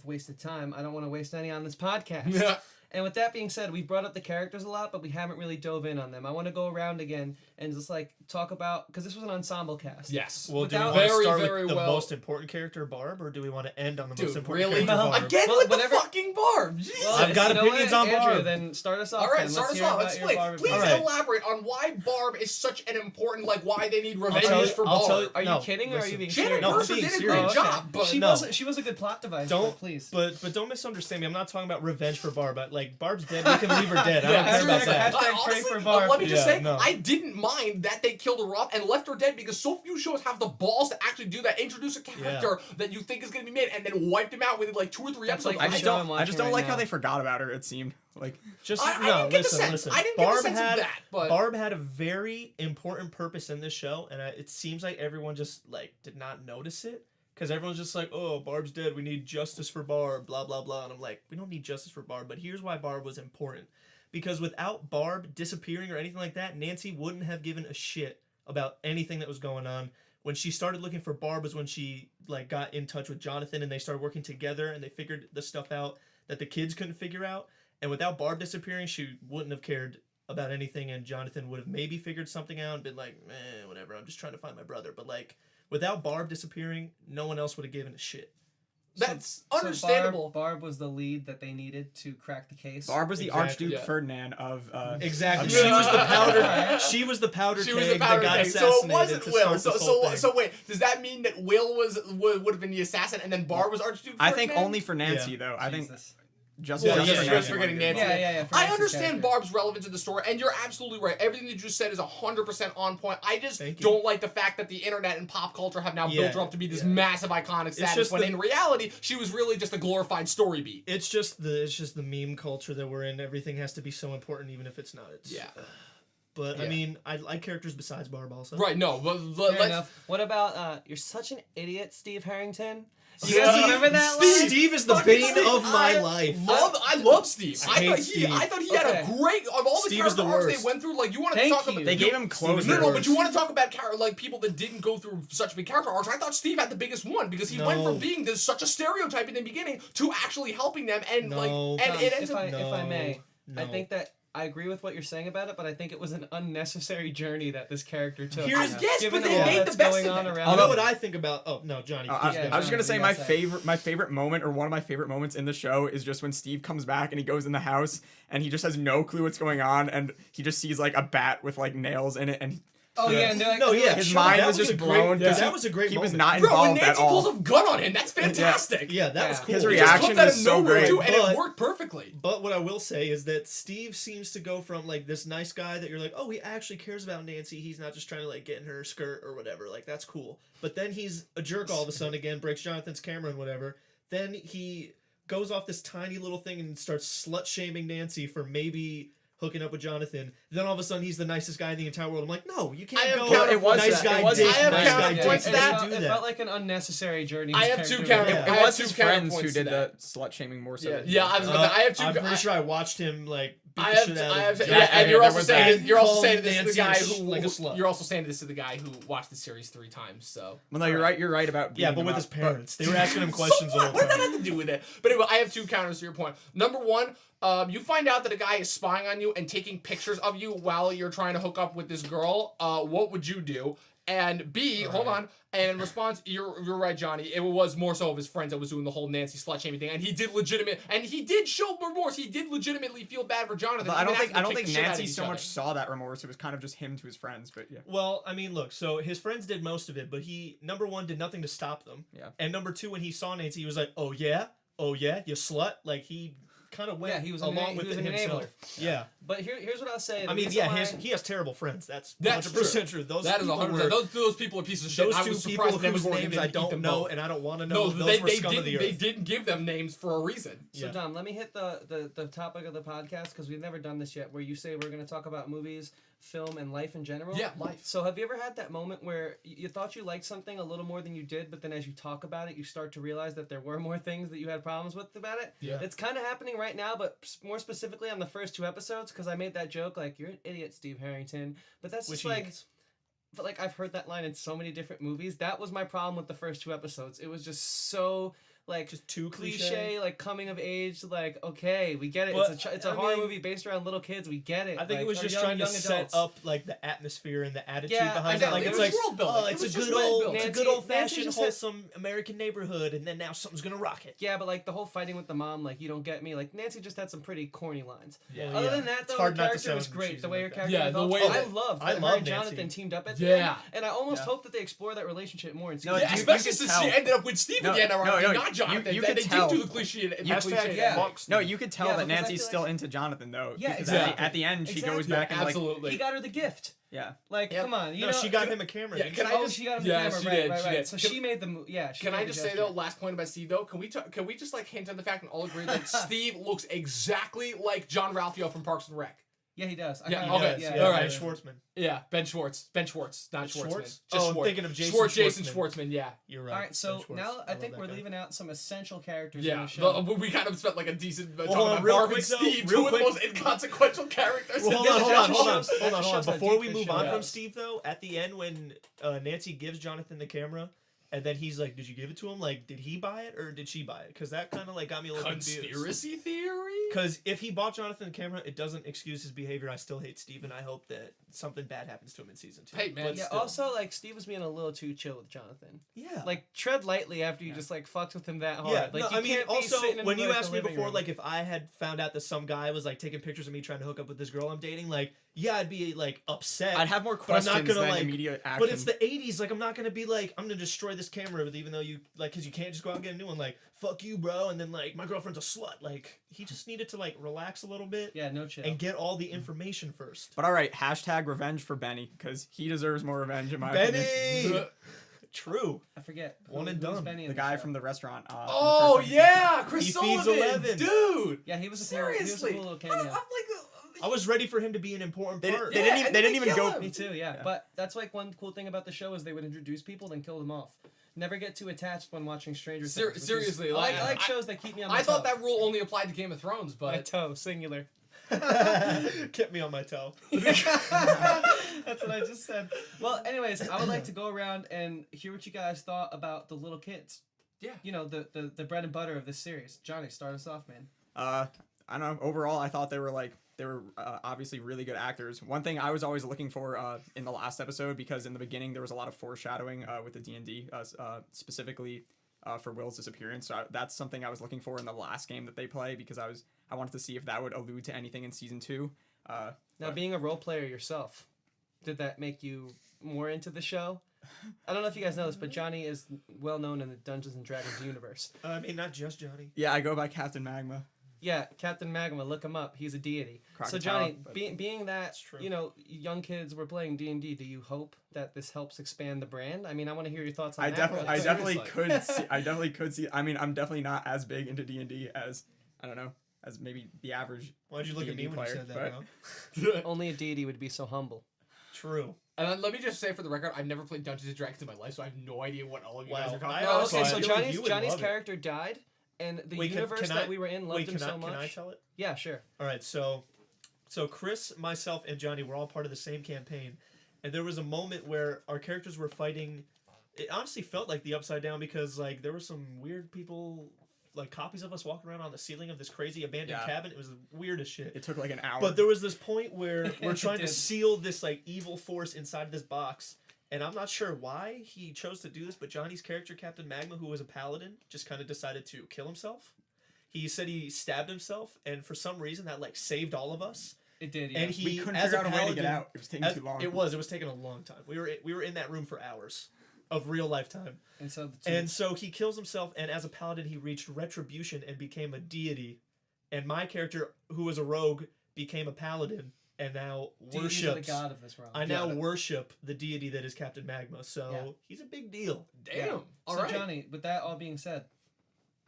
wasted time, I don't want to waste any on this podcast. Yeah. And with that being said, we've brought up the characters a lot, but we haven't really dove in on them. I want to go around again and just talk about, because this was an ensemble cast. Yes. Well, do we Without- want to Very, start very with the well- most important character, Barb, or do we want to end on the most Dude, important really? character, No. Barb? Again Well, with whatever- the fucking Barb. Jesus. Well, I've got you know opinions what, on Andrew, Barb. Then start us off. All right, then. start Let's us hear off. about your Explain. Barb Please opinion. All right. elaborate on why Barb is such an important, why they need revenge tell you- for I'll Barb. tell you- Are you No, kidding, or are you listen. being Shannon serious? No, I'm Mercer being did a serious. great Oh, okay. job, but She no. was a good plot device. Don't- but please. But don't misunderstand me. I'm not talking about revenge for Barb. like Barb's dead. We can leave her dead. I don't Yeah, care about seriously. that. Hashtag pray Honestly, for Barb. let me just Yeah, say, no. I didn't mind that they killed her off and left her dead because so few shows have the balls to actually do that. Introduce a character that you think is going to be made and then wipe them out within like 2 or 3 That's episodes. like I just show I'm don't watching right like how now. they forgot about her. It seemed like Just I no, didn't get the listen, sense. listen. I didn't get Barb the sense had of that, but Barb had a very important purpose in this show, and it seems like everyone just like did not notice it because everyone's just like, "Oh, Barb's dead. We need justice for Barb." Blah blah blah. And I'm like, we don't need justice for Barb, but here's why Barb was important. Because without Barb disappearing or anything like that, Nancy wouldn't have given a shit about anything that was going on. When she started looking for Barb was when she like got in touch with Jonathan and they started working together and they figured the stuff out that the kids couldn't figure out. And without Barb disappearing, she wouldn't have cared about anything, and Jonathan would have maybe figured something out and been like, whatever, I'm just trying to find my brother. But like, without Barb disappearing, no one else would have given a shit. that's So understandable. Barb was the lead that they needed to crack the case. Barb was the Exactly, Archduke yeah. Ferdinand of Exactly. of She was the powder. Alright. She was the powder She keg was the powder that got keg, so it assassinated wasn't to Will. start So this whole thing. so wait, does that mean that Will would have been the assassin and then Barb was Archduke? I think Ferdinand? only for Nancy Yeah. though. I think Jesus. just Well, just yeah, for she was Nancy. forgetting Nancy. Yeah. for I Nancy's understand character. Barb's relevance in the story, and you're absolutely right. Everything that you just said is 100% on point. I just Thank you. don't like the fact that the internet and pop culture have now built her up to be this massive iconic status, just when the- in reality, she was really just a glorified story beat. It's just the meme culture that we're in. Everything has to be so important, even if it's not. It's, Yeah. But I Yeah. mean, I like characters besides Barb also. Right, no, but Fair let's... enough. What about you're such an idiot, Steve Harrington? You Steve- guys remember that line? Steve is the Fucking bane Steve, of my I life. I love Steve. I hate Steve. I thought he had a Okay. great of all the Steve is character the arcs worst. they went through. Like you want to Thank talk you. about They gave him Steve is closure. the No, but worst. you want to talk about like people that didn't go through such big character arcs. I thought Steve had the biggest one because he went No. from being this such a stereotype in the beginning to actually helping them and No. like and it ends if up. I may, I No. think that I agree with what you're saying about it, but I think it was an unnecessary journey that this character took. Here's- Yes, Given but they all made that's the best going of on it. around. You know it. what I think about? Oh no, Johnny. I please Yeah, go. was just gonna Johnny, say you my gotta say. favorite moment, or one of my favorite moments in the show, is just when Steve comes back and he goes in the house and he just has no clue what's going on, and he just sees like a bat with like nails in it, and Oh yeah, and they're like, No, yeah, his sure, mind that was was just a great- blown. yeah, 'cause that was a great He was moment. not Bro, when involved at Nancy all. pulls a gun on him, that's fantastic. Yeah, that was Yeah. cool. His He reaction just took that was of so nowhere, great. too, and But- it worked perfectly. But what I will say is that Steve seems to go from like this nice guy that you're like, oh, he actually cares about Nancy. He's not just trying to like get in her skirt or whatever. Like that's cool. But then he's a jerk all of a sudden again, breaks Jonathan's camera and whatever. Then he goes off this tiny little thing and starts slut shaming Nancy for maybe hooking up with Jonathan. Then all of a sudden he's the nicest guy in the entire world. I'm like, no, you can't I have go. counter- it was nice that- guy it was dick, that- I have nice guy counterpoints dick. to They that. don't do It that. felt like an unnecessary journey. I his have two character counter- went It I on. have was two his friends who counterpoints to did that. the slut shaming more so. Yeah, than yeah, Steve. I was about to- I have two. I'm pretty sure I watched him like beat I the have, shit out I of have, Jonathan. yeah, and you're there also was saying that. you're also Called saying this is the Nancy guy a who like a slut. you're also saying this is the guy who watched the series 3 times. So Well, no, you're right. You're right about Yeah, beating but him with up, his but- parents. They were asking him questions So all what? the What does that time. have to do with it? But anyway, I have two counters to your point. Number one, you find out that a guy is spying on you and taking pictures of you while you're trying to hook up with this girl. What would you do? And B, hold on. And in response, you're right, Johnny. It was more so of his friends that was doing the whole Nancy slut shaming thing, and he did show remorse. He did legitimately feel bad for Jonathan. But I don't even think after they kicked the shit out of Nancy each so other. much saw that remorse. It was kind of just him to his friends. But yeah. Well, I mean, look, so his friends did most of it, but he, number one, did nothing to stop them. Yeah. And number two, when he saw Nancy, he was like, oh yeah, you slut. Like, he kind of went Yeah, he was along he with was it an himself. enabler. Yeah. But here's what I'll say. I mean, yeah, he has terrible friends. That's 100% true. Those That is people 100%. were, Those people are pieces of shit. those I two was people surprised whose Demogorgon names didn't I eat don't them know both. and I don't want to know. No, those were they scum of the didn't. earth. They didn't give them names for a reason. So Yeah. Dom, let me hit the topic of the podcast because we've never done this yet. Where you say we're going to talk about movies, film, and life in general. Yeah, life. So have you ever had that moment where you thought you liked something a little more than you did, but then as you talk about it, you start to realize that there were more things that you had problems with about it? Yeah. It's kind of happening right now, but more specifically on the first 2 episodes because I made that joke like you're an idiot, Steve Harrington. But that's Which just he like. is. But like I've heard that line in so many different movies. That was my problem with the first 2 episodes. It was just so like Just too cliche, like coming of age. Like okay, we get it. But, It's a I horror mean, movie based around little kids. We get it. I think like, it was or just young- trying to young set adults. up like the atmosphere and the attitude Yeah, behind I it. know, Like it it's was like, world building. oh, It it's was a just good world old, building. it's a Nancy- good old Nancy fashioned just had- wholesome American neighborhood, and then now something's gonna rock it. Yeah, but like the whole fighting with the mom, like you don't get me. Like Nancy just had some pretty corny lines. Yeah. Other yeah. than that, It's though, hard her not to character was sound great. cheesy The way her like that. character Yeah, the developed. way I that- loved I that love her and Nancy. Jonathan teamed up at the Yeah. end. And I almost Yeah. hope that they explore that relationship more in season No, Yeah, you especially can since tell. she ended up with Steve No, again, no, ironically, no, not you Jonathan. you they could they tell. do the cliche. Hashtag yeah. fuck No, Steve. you could tell Yeah, that because I Nancy's feel still like- into Jonathan though. Yeah, because exactly. At the end, she goes Exactly. back and like, Absolutely. He got her the gift. yeah. Like, Yep. come on, you No, know. she got him a camera. Yeah, didn't can she? I Oh, just- she got him the yeah, camera. she Right, did, right, she right. did. So Can- she made the yeah. She Can made I the just say gesture. though, last point about Steve though, can we just like hint on the fact and all agree that Steve looks exactly like John Ralphio from Parks and Rec? Yeah, he does. I Yeah, kinda- okay, Yeah, yeah, all right. Ben Schwartzman. Yeah, Ben Schwartz, not Schwartzman. Schwartz? Just Oh, I'm Schwartz. thinking of Jason Jason Schwartzman. Schwartzman. Yeah, You're right. All right, so Ben Schwartz. now I love think that we're guy. leaving out some essential characters in yeah. the show. We kind of spent like a decent Well, talking hold on, about real Barb quick, and though, Steve, real two of the quick. most inconsequential characters. Well, in hold the on, hold show. on, hold on, shows- hold on, that hold on. shows how Before deep we this move show on from is. Steve, though, at the end when Nancy gives Jonathan the camera, and then he's like, "Did you give it to him? Like, did he buy it or did she buy it?" Because that kind of like got me a little confused. Conspiracy theory. Because if he bought Jonathan the camera, it doesn't excuse his behavior. I still hate Steve, and I hope that something bad happens to him in season 2. Hey, man, But Yeah. still. Also, like Steve was being a little too chill with Jonathan. Yeah. Like tread lightly after you just like fucked with him that hard. Yeah, Like no, you I mean, can't be also sitting in when you like, asked the me living before, room. like if I had found out that some guy was like taking pictures of me trying to hook up with this girl I'm dating, like yeah, I'd be like upset. I'd have more But I'm not questions gonna, than like- immediate action. But it's the 80s. Like I'm not gonna be like I'm gonna destroy this camera, with even though you like because you can't just go out and get a new one. Like fuck you, bro. And then like my girlfriend's a slut. Like he just needed to like relax a little bit yeah, no chill. and get all the information first. But all right, hashtag revenge for Benny because he deserves more revenge in my opinion. Benny. True. I forget. One and who's done. Benny in The guy show? from the restaurant. Oh in the first yeah, Chris He Sullivan, feeds 11. dude. Yeah, he was a cool, he was a Seriously, cool little I'm cameo. like, I was ready for him to be an important They, part. they Yeah, didn't even, and they then didn't they even kill go. him. Me too, yeah. Yeah. But that's like one cool thing about the show is they would introduce people then kill them off. Never get too attached when watching Stranger Things. which is- Seriously, I like, like, I like I- shows that keep me on my I thought toe. that rule only applied to Game of Thrones, My but toe, singular. Kept me on my toe. That's what I just said. Well, anyways, I would like to go around and hear what you guys thought about the little kids. Yeah. You know, the bread and butter of this series. Johnny, start us off, man. I don't know. Overall, I thought they were obviously really good actors. One thing I was always looking for in the last episode, because in the beginning there was a lot of foreshadowing with the D&D, specifically for Will's disappearance. So that's something I was looking for in the last game that they play, because I wanted to see if that would allude to anything in season 2. Now, being a role player yourself, did that make you more into the show? I don't know if you guys know this, but Johnny is well known in the Dungeons and Dragons universe. I mean, not just Johnny. Yeah, I go by Captain Magma. Yeah, Captain Magma, look him up. He's a deity. So Krakatoa, Johnny, but- being that That's true. you know young kids were playing D&D, do you hope that this helps expand the brand? I mean, I want to hear your thoughts on I that. definitely, really I quick. definitely could see. I definitely could see. I mean, I'm definitely not as big into D&D as I don't know, as maybe the average. Why'd you look at me D&D when you player, said that, but- bro? Only a deity would be so humble. True. and then let me just say for the record, I've never played Dungeons and Dragons in my life, so I have no idea what all of you guys Wow. are talking I about. also- Okay, I so feel like Johnny's you would Johnny's love it. character died, and the Wait, universe can that I- we were in loved Wait, him can so much. I tell it? Yeah, sure. All right, so Chris, myself, and Johnny were all part of the same campaign, and there was a moment where our characters were fighting. It honestly felt like the Upside Down, because like there were some weird people, like copies of us walking around on the ceiling of this crazy abandoned Yeah. cabin. It was weird as shit. It took like an hour. But there was this point where we're It trying to did. seal this like evil force inside this box, and I'm not sure why he chose to do this, but Johnny's character, Captain Magma, who was a paladin, just kind of decided to kill himself. He said he stabbed himself, and for some reason that like saved all of us. It did, yeah. And he, we couldn't as figure a out a way to get paladin- out. It was taking too long. It was taking a long time. We were in that room for hours of real lifetime. and so the two, And so he kills himself, and as a paladin, he reached retribution and became a deity. And my character, who was a rogue, became a paladin, and now deities are the worships. god of this realm. I now Yeah. worship the deity that is Captain Magma. So Yeah. he's a big deal. Damn. Yeah. All So right. Johnny, with that all being said,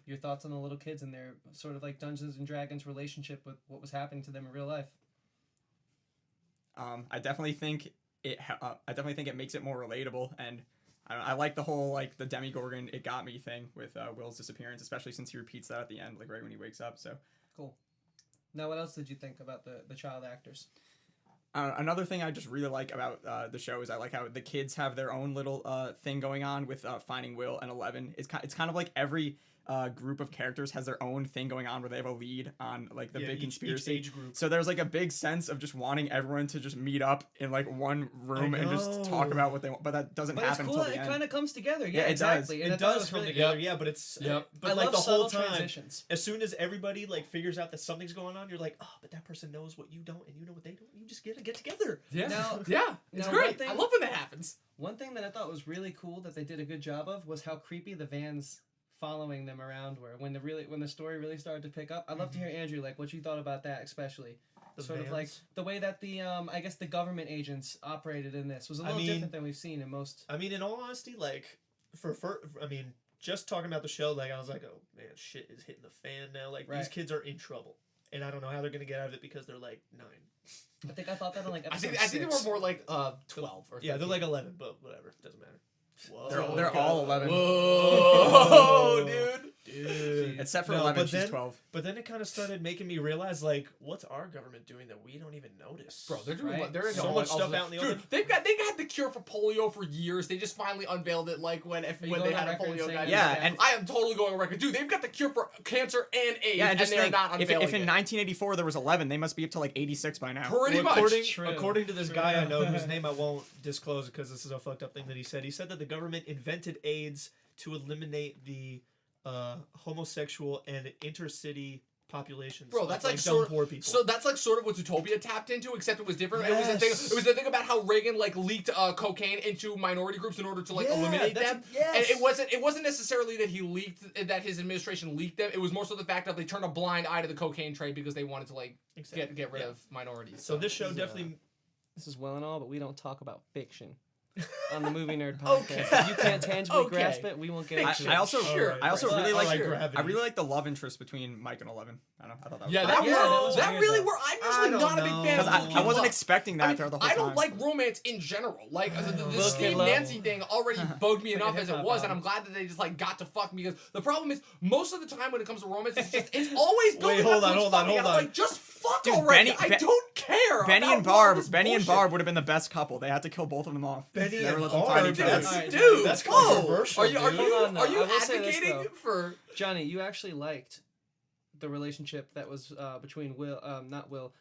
your thoughts on the little kids and their sort of like Dungeons and Dragons relationship with what was happening to them in real life? I definitely think it makes it more relatable, and I like the whole like the Demigorgon "it got me" thing with Will's disappearance, especially since he repeats that at the end, like right when he wakes up. So Cool. Now, what else did you think about the child actors? another thing I just really like about the show is I like how the kids have their own little thing going on with finding Will and 11. It's kind of like every group of characters has their own thing going on where they have a lead on like the Yeah, big each conspiracy. age group. So there's like a big sense of just wanting everyone to just meet up in like one room and just talk know. about what they want, but that doesn't But it's happen cool. until that the It end. kind of comes together. Yeah, Yeah, it does. exactly. And I It thought does was come really together, good. yeah, but it's Yep. but I like love the whole subtle time, transitions. as soon as everybody like figures out that something's going on, you're like, oh, but that person knows what you don't, and you know what they don't. You just get together. Yeah. Now- yeah. It's now, great. one thing- I love when that happens. One thing that I thought was really cool that they did a good job of was how creepy the Vans following them around were when the story really started to pick up. I'd love to hear Andrew like what you thought about that, especially The sort of like vans. the way that the I guess the government agents operated in this was a little different than we've seen in most. I mean, in all honesty, like I mean, just talking about the show, like I was like, oh man, shit is hitting the fan now. Like these Right. kids are in trouble, and I don't know how they're gonna get out of it because they're like 9. I think I thought that in like I episode think they were 6. more like 12 or 13. Yeah, they're like 11, but whatever, doesn't matter. Whoa, They're all 11. Whoa, dude. dude. Except for No, 11, but she's then- 12. But then it kind of started making me realize, like, what's our government doing that we don't even notice? Bro, they're doing Right? they're into So all, much all stuff the- out in the Dude, open. they had the cure for polio for years. They just finally unveiled it, like when you they going had on a record polio saying guy. Yeah, that? and- I am totally going on record, dude. They've got the cure for cancer and AIDS, Yeah, and and just they're think, not if unveiling in it. 1984 there was 11, they must be up to like 86 by now. Pretty Well, much. according to this True. guy I know, whose name I won't disclose because this is a fucked up thing that he said that the government invented AIDS to eliminate the homosexual and intercity populations. Bro, of, that's like dumb sort poor people. So that's like sort of what Zootopia tapped into, except it was different. It was the thing. Yes. It was the thing about how Reagan like leaked cocaine into minority groups in order to like Yeah, eliminate that's- them. yes. And it wasn't necessarily that he leaked that his administration leaked them. It was more so the fact that they turned a blind eye to the cocaine trade because they wanted to like Exactly. get rid Yeah. of minorities. So this show Yeah. definitely. This is well and all, but we don't talk about fiction on the Movie Nerd podcast. Okay. If you can't tangibly Okay. grasp it, we won't get Fiction. into it. I also Sure. I also Right. really But- like Gravity. I really like the love interest between Mike and 11. I don't know. I thought that was yeah, cool. that, Yeah, that was was that weird, really though. were. I'm I usually don't not a big know. fan. Because of I wasn't love. expecting that throughout the whole I time. don't like romance in general. Like the Little Steve kid love. Nancy thing already bugged me Like a enough as it hip-hop was, and album. I'm glad that they just like got to fuck me. Because the problem is, most of the time when it comes to romance, it's always building hold up on, towards hold on, fucking. hold I'm on. like, just fuck Dude, already. Benny- I don't care. Benny about and all Barb, this Benny and bullshit. Barb would have been the best couple. They had to kill both of them off. Benny Never and let them Barb, find each other. that's- Alright, Dude, that's whoa. controversial, Are you dude. Hold on, though. are you I will say this, advocating though. for? Johnny, you actually liked the relationship that was between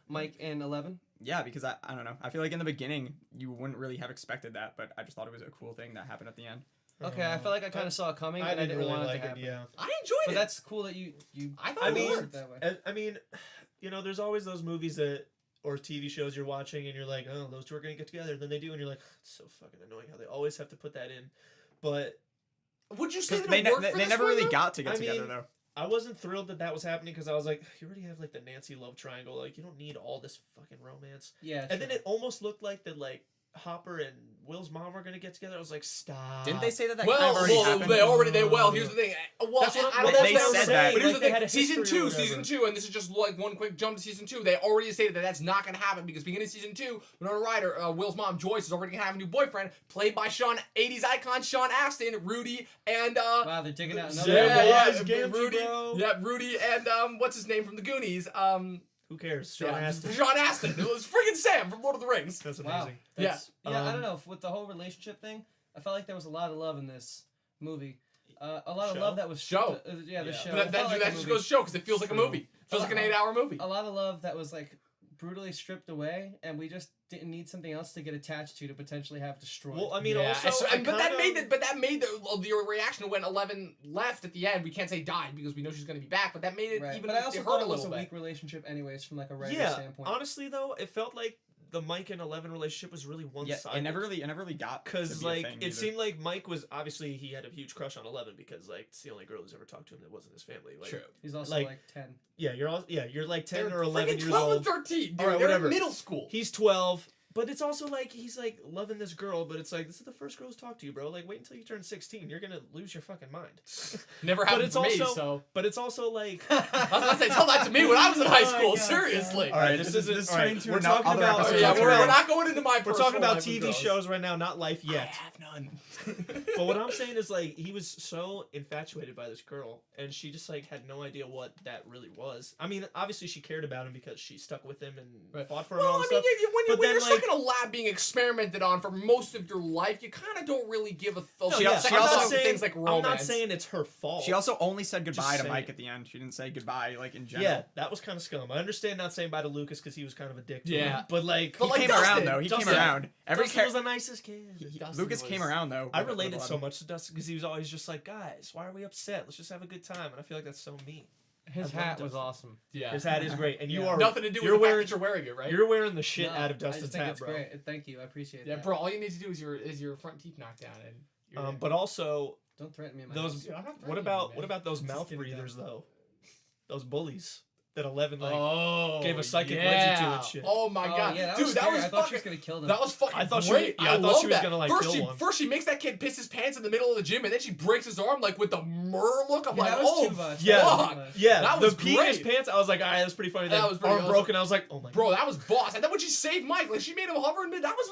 Mike and 11. Yeah, because I don't know. I feel like in the beginning you wouldn't really have expected that, but I just thought it was a cool thing that happened at the end. Okay, I felt like I kind of saw it coming, I and I didn't didn't really want it like to it. happen. Yeah. I enjoyed But it. that's cool that you I thought I it mean, was. it that way. I mean, there's always those movies that or TV shows you're watching and you're like, oh, those two are gonna get together. Then they do, and you're like, it's so fucking annoying how they always have to put that in. But Would you say 'Cause that it worked for they this never one, really though? got to get I together mean, though. I wasn't thrilled that was happening because I was like, you already have like the Nancy love triangle. Like you don't need all this fucking romance. Yeah, And then true. it almost looked like that like Hopper and Will's mom were gonna get together. I was like, stop. Didn't they say that Well, kind of already happened? Here's the thing. Well, That's what I I'm- don't they- know they if that was said saying, that. but here's Like, the they had thing. a Season history or 2, whatever. season 2, and this is just like one quick jump to season 2. They already stated that that's not gonna happen because beginning of season 2, Winona Ryder, Will's mom Joyce, is already gonna have a new boyfriend played by 80s icon Sean Astin, Rudy, and Wow, they're digging out another Yeah, one. boys, Gamgee, Rudy, bro. yeah, Rudy, and what's his name from the Goonies? Who cares? Sean Yeah, Astin. Sean Astin. It was freaking Sam from Lord of the Rings. That's Wow. amazing. That's, yeah, I Um, don't know. With the whole relationship thing, I felt like there was a lot of love in this movie. A lot of Show? love that was Show. Yeah, the Yeah. show. But It that felt like a just movie. goes to show because it feels like a True. movie. It feels like an 8-hour movie. A lot of love that was like brutally stripped away, and we just didn't need something else to get attached to potentially have destroyed. Well, I mean, Yeah, also, so- I but that kinda- made the reaction when 11 left at the end. We can't say died because we know she's going to be back, but that made it right. even But I also it thought hurt it a was a little bit. weak relationship, anyways, from like a writer Yeah, standpoint. honestly though, it felt like the Mike and 11 relationship was really one Yeah, sided. it never really got to Because be a like thing it either. seemed like Mike was obviously he had a huge crush on 11 because like it's the only girl who's ever talked to him that wasn't his family. Like, True. He's also like- like 10. Yeah, you're like 10 They're or 11 freaking years 12 old. and 13, dude. All right, They're whatever. in middle school. He's 12, but it's also like he's like loving this girl, but it's like this is the first girl who's talked to you, bro. Like wait until you turn 16, you're gonna lose your fucking mind. Never but happened it's to me, also- so. But it's also like I was going to say, tell that to me when I was in high Oh my school, God, seriously. all right, This this is- isn't. this is all right, turning to we're an talking other about. episode. Oh, yeah, talking we're about- not going into my We're personal talking about life with TV girls. shows right now, not life I yet. have none. But what I'm saying is like he was so infatuated by this girl, and she just like had no idea what that really was. I mean, obviously she cared about him because she stuck with him and Right. fought for him and Well, all I this mean, stuff. when But you're then, stuck like- in a lab being experimented on for most of your life, you kind of don't really give a No, she yeah, also, she I'm also- not saying, things like romance. I'm not saying it's her fault. She also only said goodbye to saying. Mike at the end. She didn't say goodbye like in general. yeah, that was kind of scum. I understand not saying bye to Lucas because he was kind of a dick. To Yeah. him, but like, But He like came Dustin. around though. He Dustin. came around. Every Dustin char- was the nicest kid. Dustin Lucas came was- around though. I with related so 11. much to Dustin because he was always just like, guys, why are we upset? Let's just have a good time. And I feel like that's so mean. His I love hat was Dustin. awesome. Yeah. His hat is great, and you Yeah. are Nothing to do with you're the wearing fact that you're wearing it, right? you're wearing the shit No, out of I Dustin's just think hat, it's bro. great. Thank you. I appreciate Yeah, that. bro. All you need to do is your front teeth knocked down, and you're But also, Don't threaten me. In my Those. house. Dude, I'm not What threatening about you, what man. about those Just mouth kidding, breathers though? Those bullies that 11 like. Oh, gave a psychic yeah. legend to and shit. Oh my god, yeah, that dude, was that scary. was I thought she fucking. was gonna kill them. That was fucking I thought she great. was- yeah, I thought love she was that. gonna, like, first kill one. First she makes that kid piss his pants in the middle of the gym, and then she breaks his arm like with the murr look. I'm Yeah, like, that was oh too much. Yeah. That was fuck. too much. Yeah, That the was pee in his great. pants. I was like, all right, that's pretty funny. That Then was pretty arm awesome. broken. I was like, oh my Bro, that was boss. And then when she saved Mike, like she made him hover in mid, that was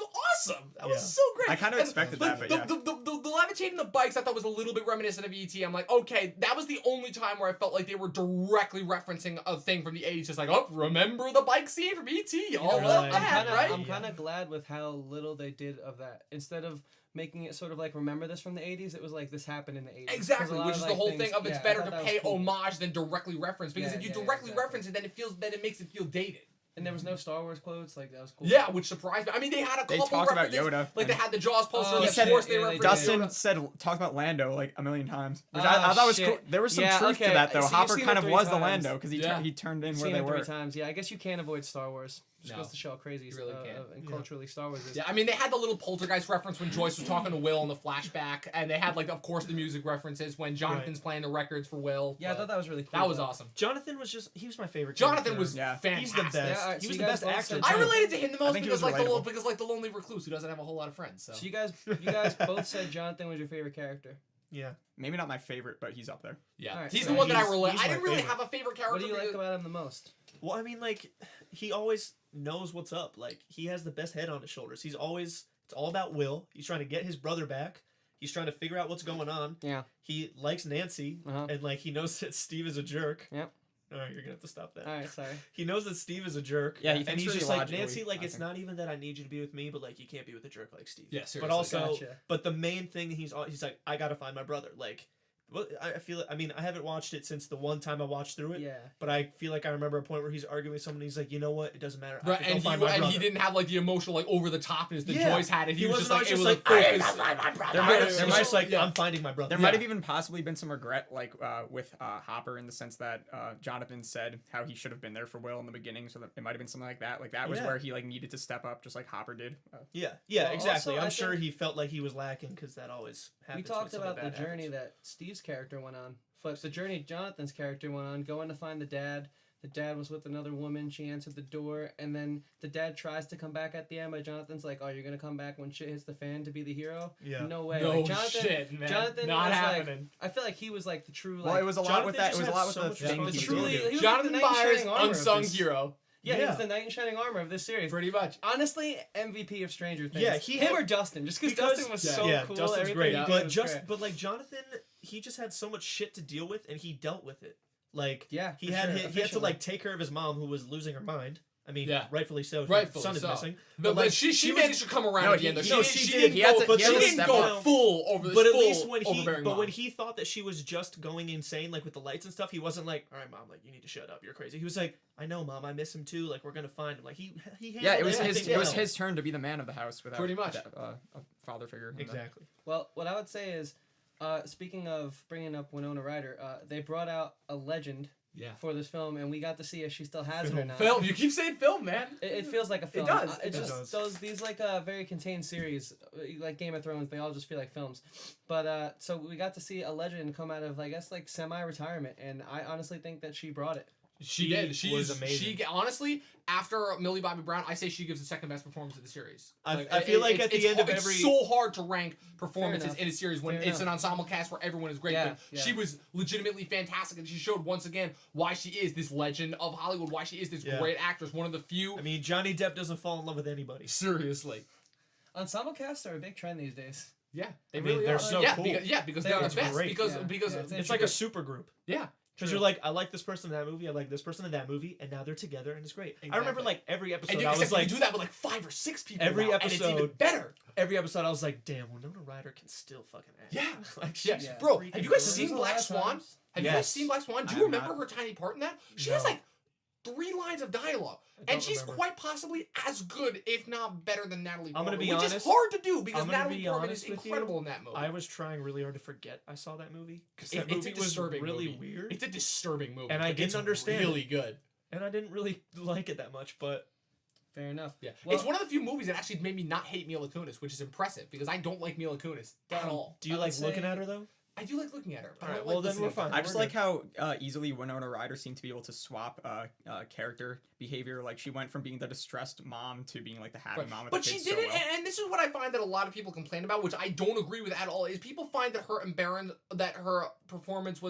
awesome. That was Yeah. so great. I kind of And, expected like, that, but yeah. the levitating the bikes I thought was a little bit reminiscent of ET. I'm like, okay, that was the only time where I felt like they were directly referencing a thing from the 80s. Just like, oh, remember the bike scene from ET? Y'all know, love like, that, right? I'm kind of glad with how little they did of that. Instead of making it sort of like remember this from the 80s, it was like this happened in the 80s. 'Cause a Exactly, lot which of, is like, the whole things- thing of it's yeah, I better thought to that was pay cool. homage than directly reference. Because Yeah, if you yeah, directly exactly. reference it, then it makes it feel dated. And there was no Star Wars quotes. Like that was cool. Yeah, which surprised me. I mean, they had a They couple talked about references. Yoda. Like they and had the Jaws poster. Oh, of shit, course, they yeah, they referenced did. Dustin Yoda. said talked about Lando like a million times, which Oh, I thought was shit. cool. There was some Yeah, truth okay. to that though. So you've Hopper seen kind it of 3 was the times. Lando because Yeah. he turned in I've where seen they it 3 were. times. Yeah, I guess you can't avoid Star Wars. Just No. goes to show how crazy You really can't. and Yeah. culturally Star Wars is. Yeah, I mean, they had the little poltergeist reference when Joyce was talking to Will in the flashback, and they had, like, of course, the music references when Jonathan's playing the records for Will. Yeah, I but thought that was really cool. that was though. awesome. Jonathan was just, he was my favorite. Jonathan character. was Yeah. fantastic. He's the best. Yeah, alright, he so was you the guys best both actor. said I too. related to him the most think he because, was like, relatable. the lonely recluse who doesn't have a whole lot of friends. So, So you guys both said Jonathan was your favorite character. Yeah. Maybe not my favorite, but he's up there. yeah, Alright, he's so the one that I he's- relate. he's I my didn't really favorite. have a favorite character. What do you like because- about him the most? Well, I mean, like, he always knows what's up. Like, he has the best head on his shoulders. He's always, it's all about Will. He's trying to get his brother back. He's trying to figure out what's going on. Yeah. He likes Nancy, Uh-huh. and, like, he knows that Steve is a jerk. Yep. All right, you're gonna have to stop that. All right, sorry. He knows that Steve is a jerk. Yeah, he and thinks he's really just like, logically, Nancy, like, I it's think. not even that I need you to be with me, but, like, you can't be with a jerk like Steve. Yeah, seriously. But also, Gotcha. but the main thing he's like, I gotta find my brother. Like, well, I feel, I mean, I haven't watched it since the one time I watched through it. Yeah. But I feel like I remember a point where he's arguing with someone. He's like, you know what? It doesn't matter. I Right, have to go and find my he brother. didn't have like the emotional like over the topness that Yeah. Joyce had. And he, was just wasn't like it always was just like like, focus. "I gotta find my brother." There might- It's there just might- like, yeah. I'm finding my brother. There might have even possibly been some regret, like with Hopper, in the sense that Jonathan said how he should have been there for Will in the beginning, so that it might have been something like that. Like that was Yeah. where he like needed to step up, just like Hopper did. Yeah, Well, exactly. also, I I'm sure think- he felt like he was lacking because that always We happens. talked when about something the bad journey happens. that Steve's character went on, but the journey Jonathan's character went on, going to find the dad. The dad was with another woman. She answered the door, and then the dad tries to come back at the end, but Jonathan's like, "Oh, you're gonna come back when shit hits the fan to be the hero." Yeah. No way. No like, Jonathan, shit, man. Jonathan Not was happening. like, I feel like he was like the true. Like, Well, it was a lot with Jonathan that. It just was a had lot with so the much things he was truly. doing. He was Jonathan like the knight in Byers, shining armor of unsung this- hero. Yeah, he was Yeah. the knight in shining armor of this series. Pretty much. Honestly, MVP of Stranger Things. Yeah, he him had- or Dustin, just because because- Dustin was yeah. so yeah, cool. Justin's everything great, he did but was just great. but like Jonathan, he just had so much shit to deal with, and he dealt with it. Like, Yeah, he for had sure, he had to efficiently. like take care of his mom who was losing her mind. I mean, Yeah. rightfully so. Her Rightfully son is so. missing. But like, she she was- managed to come around No, at the end. he- Though. no, she she didn't He had go, to- but he she had to didn't step go up. full over. But at full least when overbearing mom. he thought that she was just going insane, like with the lights and stuff, he wasn't like, "All right, mom, like you need to shut up. You're crazy." He was like, "I know, mom. I miss him too. Like we're gonna find him." Like he handled Yeah, it was his. everything It was well. his turn to be the man of the house without Pretty much. a father figure. Exactly. Well, what I would say is, speaking of bringing up Winona Ryder, they brought out a legend yeah. for this film, and we got to see if she still has it or not. Film. You keep saying film, man. It feels like a film. does, It it just does. these like very contained series, like Game of Thrones. They all just feel like films. But so we got to see a legend come out of I guess like semi-retirement, and I honestly think that she brought it. She She did. She was is amazing. She honestly, after Millie Bobby Brown, I say she gives the second best performance of the series. I feel like at the end of it's every- so hard to rank performances enough. in a series when Fair it's an ensemble cast where everyone is great. Yeah, but yeah. she was legitimately fantastic, and she showed once again why she is this legend of Hollywood. Why she is this Yeah. great actress. One of the few. I mean, Johnny Depp doesn't fall in love with anybody. Seriously. Ensemble casts are a big trend these days. Yeah, they I mean, really they're are. so yeah, cool. because They they're are the best. great. Because Yeah. because Yeah, it's It's like a super group. yeah. Because you're like, I like this person in that movie, I like this person in that movie, and now they're together and it's great. I remember Exactly. like every episode And you, I except was you like, do that with like 5 or 6 people. Every now, and it's even episode- better. every episode I was like, damn, Winona Ryder can still fucking act. Yeah. like Yeah, she's bro. freaking Have you guys good. seen There's a Black lot of Swan? times. Have you guys Yes. seen Black Swan? Do I you have remember not. her tiny part in that? She has No. like 3 lines of dialogue, I don't and she's remember. quite possibly as good, if not better, than Natalie I'm Portman. gonna be which is honest- hard to do because I'm gonna Natalie be Portman is honest with you. incredible in that movie. I was trying really hard to forget I saw that movie because It- that it's a movie was disturbing really movie. weird, It's a disturbing movie, And I but didn't it's understand Really good. and I didn't really like it that much. But Fair enough. Yeah, Well- it's one of the few movies that actually made me not hate Mila Kunis, which is impressive because I don't like Mila Kunis at all. do you I like would looking say- at her though? I do like looking at her. But I Alright, don't well, like then we're listening to fine. her. I just We're like how easily Winona Ryder seemed to be able to swap character behavior. Like she went from being the distressed mom to being like the happy Right. mom with But the she kids did so it, well. and this is what I find that a lot of people complain about, which I don't agree with at all. Is people find that her that her performance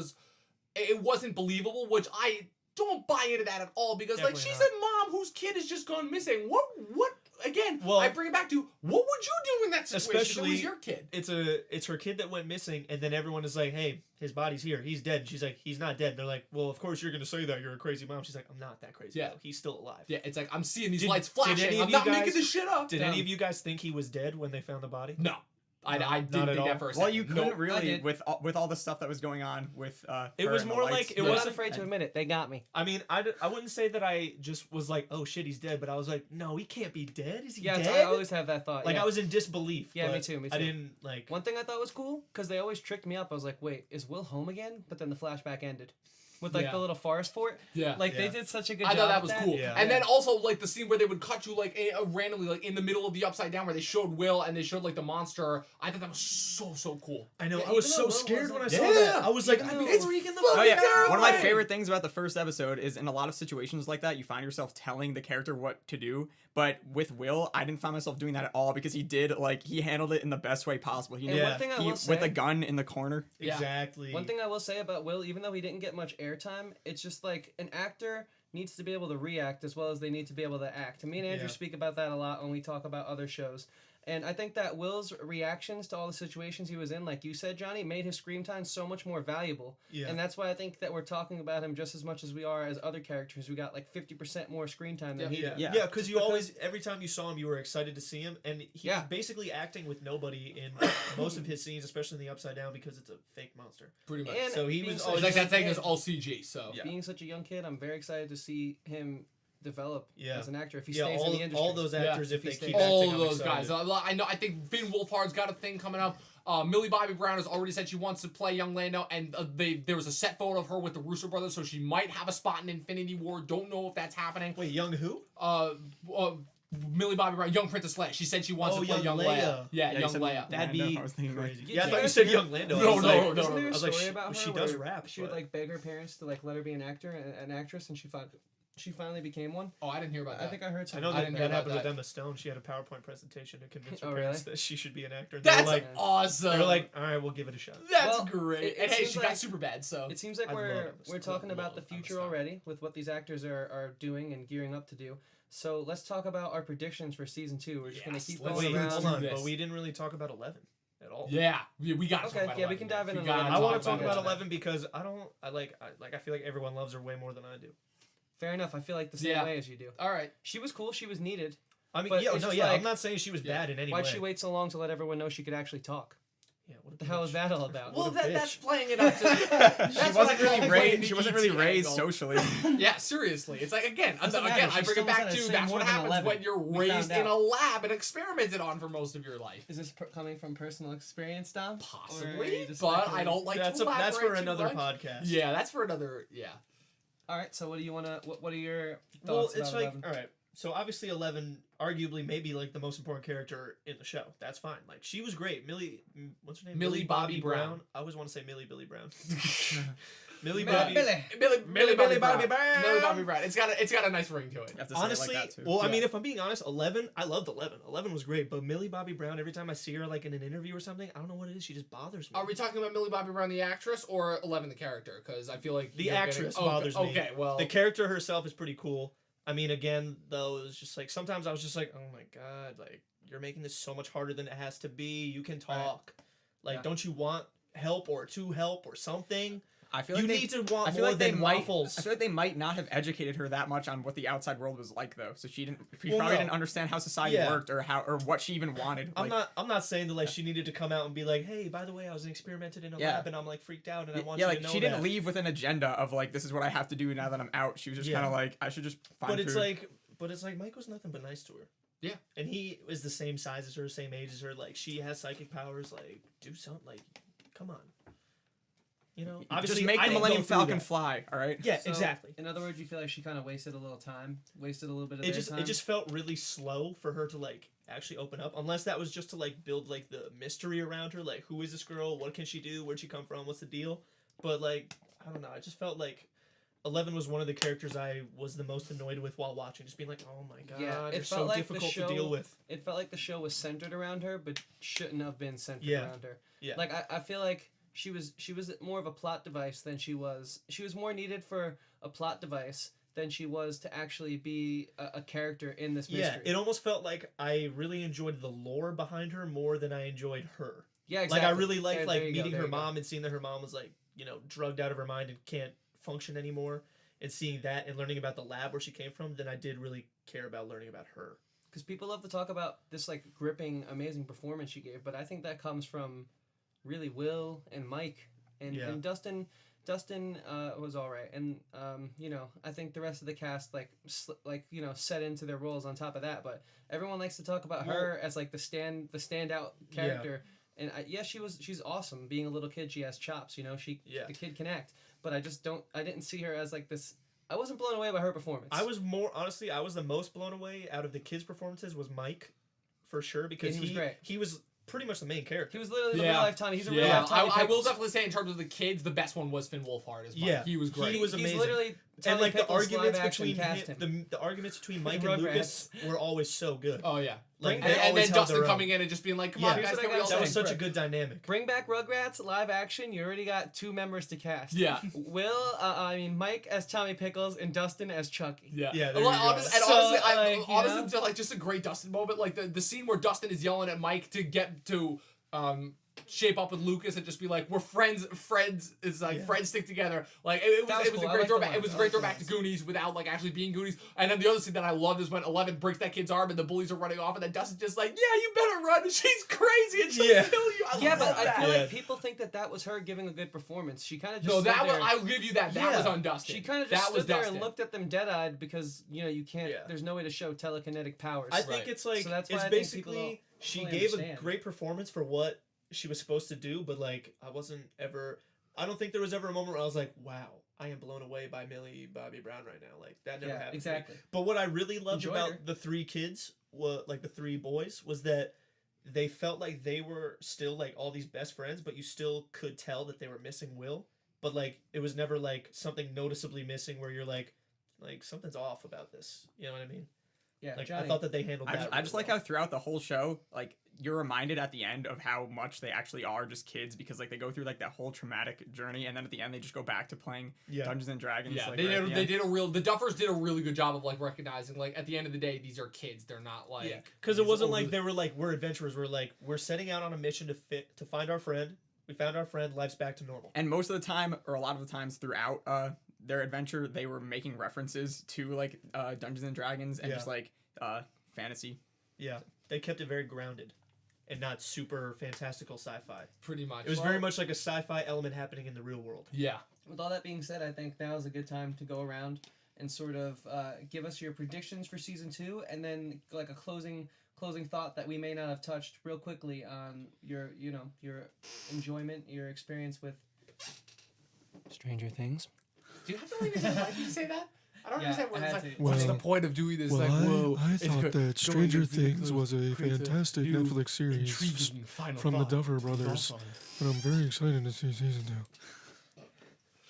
it wasn't believable, which I don't buy into that at all, because like Definitely she's not. a mom whose kid has just gone missing. What again? Well- I bring it back to what would you do in that situation if it Especially- was your kid? It's her kid that went missing, and then everyone is like, "Hey, his body's here. He's dead." And she's like, "He's not dead." And they're like, "Well, of course you're gonna say that. You're a crazy mom." She's like, "I'm not that crazy. Yeah. Though. He's still alive." Yeah, it's like I'm seeing these Did- lights did any flashing. of I'm you not guys- making this shit up. Did any of you guys think he was dead when they found the body? No, I No, didn't not at think all. that for a Well, second. you couldn't Nope. really did. with all the stuff that was going on with. It her was and the more lights. like it I'm Yeah. not wasn't. afraid to admit it. They got me. I mean, I wouldn't say that I just was like, "Oh shit, he's dead," but I was like, "No, he can't be dead. Is he Yeah, dead?" I always have that thought. like yeah. I was in disbelief. Yeah, me but too, me I too. didn't like. One thing I thought was cool, because they always tricked me up. I was like, wait, is Will home again? But then the flashback ended with like Yeah. the little forest fort. Yeah. Like Yeah. they did such a good I job. thought that with was cool. Yeah. And then also like the scene where they would cut you like randomly like in the middle of the upside down where they showed Will and they showed like the monster. I thought that was so cool. I know. Yeah, I was even so though Will scared when I wasn't- saw that. Yeah. I was like, Even "I'd be though- It's freaking the Oh fuck yeah, out." one of my terrifying. favorite things about the first episode is in a lot of situations like that, you find yourself telling the character what to do. But with Will, I didn't find myself doing that at all because he handled it in the best way possible. He And knew Yeah. one thing I he, will with say, a gun in the corner. Yeah. Exactly. one thing I will say about Will, even though he didn't get much airtime, it's just like an actor needs to be able to react as well as they need to be able to act. Me and Andrew Yeah. speak about that a lot when we talk about other shows. And I think that Will's reactions to all the situations he was in, like you said, Johnny, made his screen time so much more valuable. Yeah. And that's why I think that we're talking about him just as much as we are as other characters. We got like 50% more screen time than he Yeah, did. Yeah. yeah, because Just you always, every time you saw him, you were excited to see him, and he Yeah. was basically acting with nobody in most of his scenes, especially in the Upside Down, because it's a fake monster. Pretty much. And So he being was such It's a like young that thing kid- is all CG. So Yeah. Being such a young kid, I'm very excited to see him develop Yeah. as an actor if he Yeah, stays in the industry. all those actors, Yeah. if they If he keep stays. acting, all I'm those excited. guys. I know. I think Finn Wolfhard's got a thing coming up. Millie Bobby Brown has already said she wants to play young Lando, and there was a set photo of her with the Russo brothers, so she might have a spot in Infinity War. Don't know if that's happening. Wait, young who? Millie Bobby Brown, young Princess Leia. She said she wants Oh, to play young young Leia. Leia. Yeah, you young said Leia. That'd Lando, be I was thinking, like- crazy. Yeah, Yeah, I did thought you you said guys young Lando. No, I was no, like, no, Isn't there no. a I was like, story about her she where does rap. she would but- like beg her parents to like let her be an actor, an actress, and she finally became one. Oh, I didn't hear about that. I think I heard I something. know I that, didn't hear that happened about with that. Emma Stone. She had a PowerPoint presentation to convince her Oh, parents really? that she should be an actor. And they were That's like, awesome. they were like, all right, we'll give it a shot. that's Well, great. it And hey, seems she like- got super bad. So It seems like I love we're Emma Stone. talking about the Love Emma future Stone. already with what these actors are doing and gearing up to do. So let's talk about our predictions for season 2. We're just gonna Yes, keep let's going Wait, let's around. hold on. this. But we didn't really talk about 11 at all. yeah, we got to Okay, talk about yeah, we 11 can dive next. in We on gotta 11. I want talk to talk about about that. 11 because I feel like everyone loves her way more than I do. Fair enough. I feel like the same Yeah. way as you do. All right. She was cool. She was needed. I mean, But yeah, it's no, just yeah. like- I'm not saying she was Yeah. bad in any Why'd way. she wait so long to let everyone know she could actually talk? Yeah, what What the hell is that all about? Well, What a that's bitch. playing it up to. She That's what I wasn't call really playing raised. the She wasn't ET really raised angle. socially. Yeah, seriously. It's like again, Doesn't again. matter, I she bring still it back had to to say that's more what than happens 11. when you're We raised found in a out. lab and experimented on for most of your life. Is this coming from personal experience, Dom? Or are you Possibly, just but I speculating? don't like that's to that's for elaborate too another much. podcast. Yeah, that's for another. Yeah. All right. So what do you wanna? What are your thoughts Well, it's about like 11? all right. So obviously 11 arguably maybe like the most important character in the show. That's fine. Like she was great. What's her name? Millie Bobby Brown. I always want to say Millie Billy Brown. Millie Billy. Bobby. Millie Bobby Brown. Brown. Millie Bobby Brown. It's got a nice ring to it. You have to say Honestly, it like that too. well, I Yeah. mean, if I'm being honest, 11, I loved 11. 11 was great, but Millie Bobby Brown, every time I see her like in an interview or something, I don't know what it is. She just bothers me. Are we talking about Millie Bobby Brown, the actress, or 11, the character? Because I feel like The you're getting- actress okay, bothers me. Okay, well, The character herself is pretty cool. I mean, again, though, it's just like sometimes I was just like, oh my god, like you're making this so much harder than it has to be. You can talk. Like, Yeah. don't you want help or to help or something? I feel You like they, need to want I feel more like they than might. waffles. I feel like they might not have educated her that much on what the outside world was like, though. So she Well, probably no. didn't understand how society Yeah. worked or what she even wanted. I'm Like, not saying that like she needed to come out and be like, hey, by the way, I was experimented in a Yeah. lab and I'm like freaked out and I want yeah, you like to know she didn't that. leave with an agenda of like this is what I have to do now that I'm out. She was just Yeah. kind of like I should just find But it's food. like Mike was nothing but nice to her. Yeah. And he is the same size as her, same age as her. Like she has psychic powers. Like do something. Like come on. You know, Just obviously, make I the didn't Millennium go through Falcon that. fly. All right. Yeah, So, exactly. In other words, you feel like she kind of wasted a little time, wasted a little bit of It their just time. it just felt really slow for her to like actually open up, unless that was just to like build like the mystery around her, like who is this girl, what can she do, where'd she come from, what's the deal. But like, I don't know, I just felt like 11 was one of the characters I was the most annoyed with while watching, just being like, oh my god, Yeah, it you're felt so like the difficult to show- deal with. It felt like the show was centered around her, but shouldn't have been centered Yeah. around her. Yeah. Like I feel like she was more of a plot device than she was more needed for a plot device than she was to actually be a character in this mystery. Yeah, it almost felt like I really enjoyed the lore behind her more than I enjoyed her. Yeah, exactly. Like I really liked There- like there you go, meeting there her you go. mom and seeing that her mom was like, you know, drugged out of her mind and can't function anymore, and seeing that and learning about the lab where she came from, then I did really care about learning about her. Because people love to talk about this like gripping, amazing performance she gave, but I think that comes from really Will and Mike and Yeah. and Dustin. Dustin was all right, and you know, I think the rest of the cast you know, set into their roles on top of that. But everyone likes to talk about her as like the standout character. And she's awesome. Being a little kid, she has chops. You know, the kid can act. But I didn't see her as like this. I wasn't blown away by her performance. I was the most blown away out of the kids' performances was Mike, for sure, because And he was great. He was pretty much the main character. He was literally the Yeah. real life Tommy. He's a real Yeah, life Tommy I will Pickles. definitely say in terms of the kids, the best one was Finn Wolfhard. As well. Yeah, He was great. He was He's amazing. literally Tommy And like the Pickles arguments live action between cast him. the arguments between Mike Rugrats. and Lucas were always so good. Oh yeah. Like, Bring they back- And always then held Dustin their own. coming in and just being like, "Come Yeah. on, Here's guys, what can I we gotta all say. That was sing?" such a good dynamic. Bring back Rugrats live action. You already got 2 members to cast. Yeah. Mike as Tommy Pickles and Dustin as Chucky. Yeah. Yeah, there And you like, go. honestly, and So, honestly, like, you honestly, know? just, like just a great Dustin moment. Like the scene where Dustin is yelling at Mike to get to shape up with Lucas and just be like, "We're friends. Friends is like Yeah. friends stick together." Like it That was was a cool. I great liked the throwback. line. It was a I great liked the throwback to lines. Goonies without like actually being Goonies. And then the other scene that I loved is when 11 breaks that kid's arm and the bullies are running off, and then Dustin's just like, "Yeah, you better run. She's crazy and she'll Yeah. kill you." I Yeah, love but I that. feel Yeah. like people think that was her giving a good performance. She kind of just No, stood that was. there. I'll give you that. That Yeah. was on Dustin. She kind of just that was stood there Dustin. and looked at them dead-eyed because you know you can't. Yeah. There's no way to show telekinetic powers. I think Right. it's like So that's why it's I think people basically don't she fully gave understand. a great performance for what she was supposed to do, but like I don't think there was ever a moment where I was like, wow, I am blown away by Millie Bobby Brown right now. Like that never Yeah, happened. to me. exactly. But what I really loved Enjoyed about her. the 3 kids, like the 3 boys, was that they felt like they were still like all these best friends, but you still could tell that they were missing Will. But like it was never like something noticeably missing where you're like something's off about this. You know what I mean? Yeah, Like Johnny. I thought that they handled that. I just really like well. how throughout the whole show, like you're reminded at the end of how much they actually are just kids because like they go through like that whole traumatic journey and then at the end they just go back to playing Dungeons and Dragons. Yeah, like, they right at the did. end. The Duffers did a really good job of like recognizing, like at the end of the day, these are kids. They're not like Yeah, because it these wasn't overly- like they were like we're adventurers. We're like we're setting out on a mission to find our friend. We found our friend. Life's back to normal. And most of the time, or a lot of the times throughout their adventure, they were making references to like Dungeons and Dragons and Yeah. just like fantasy. Yeah, they kept it very grounded, and not super fantastical sci-fi. pretty much. It was very much like a sci-fi element happening in the real world. Yeah. With all that being said, I think now is a good time to go around and sort of give us your predictions for season 2, and then like a closing thought that we may not have touched real quickly on your enjoyment, your experience with Stranger Things. Do you have to leave it? Why did you say that? I don't Yeah, understand what I it's had like. to. What's Well- the point of doing this? Well, like, whoa, I it's thought go- that going Stranger into the Things was a creates fantastic new, Netflix series intriguing final from the thought. Duffer Brothers, and I'm very excited to see season 2.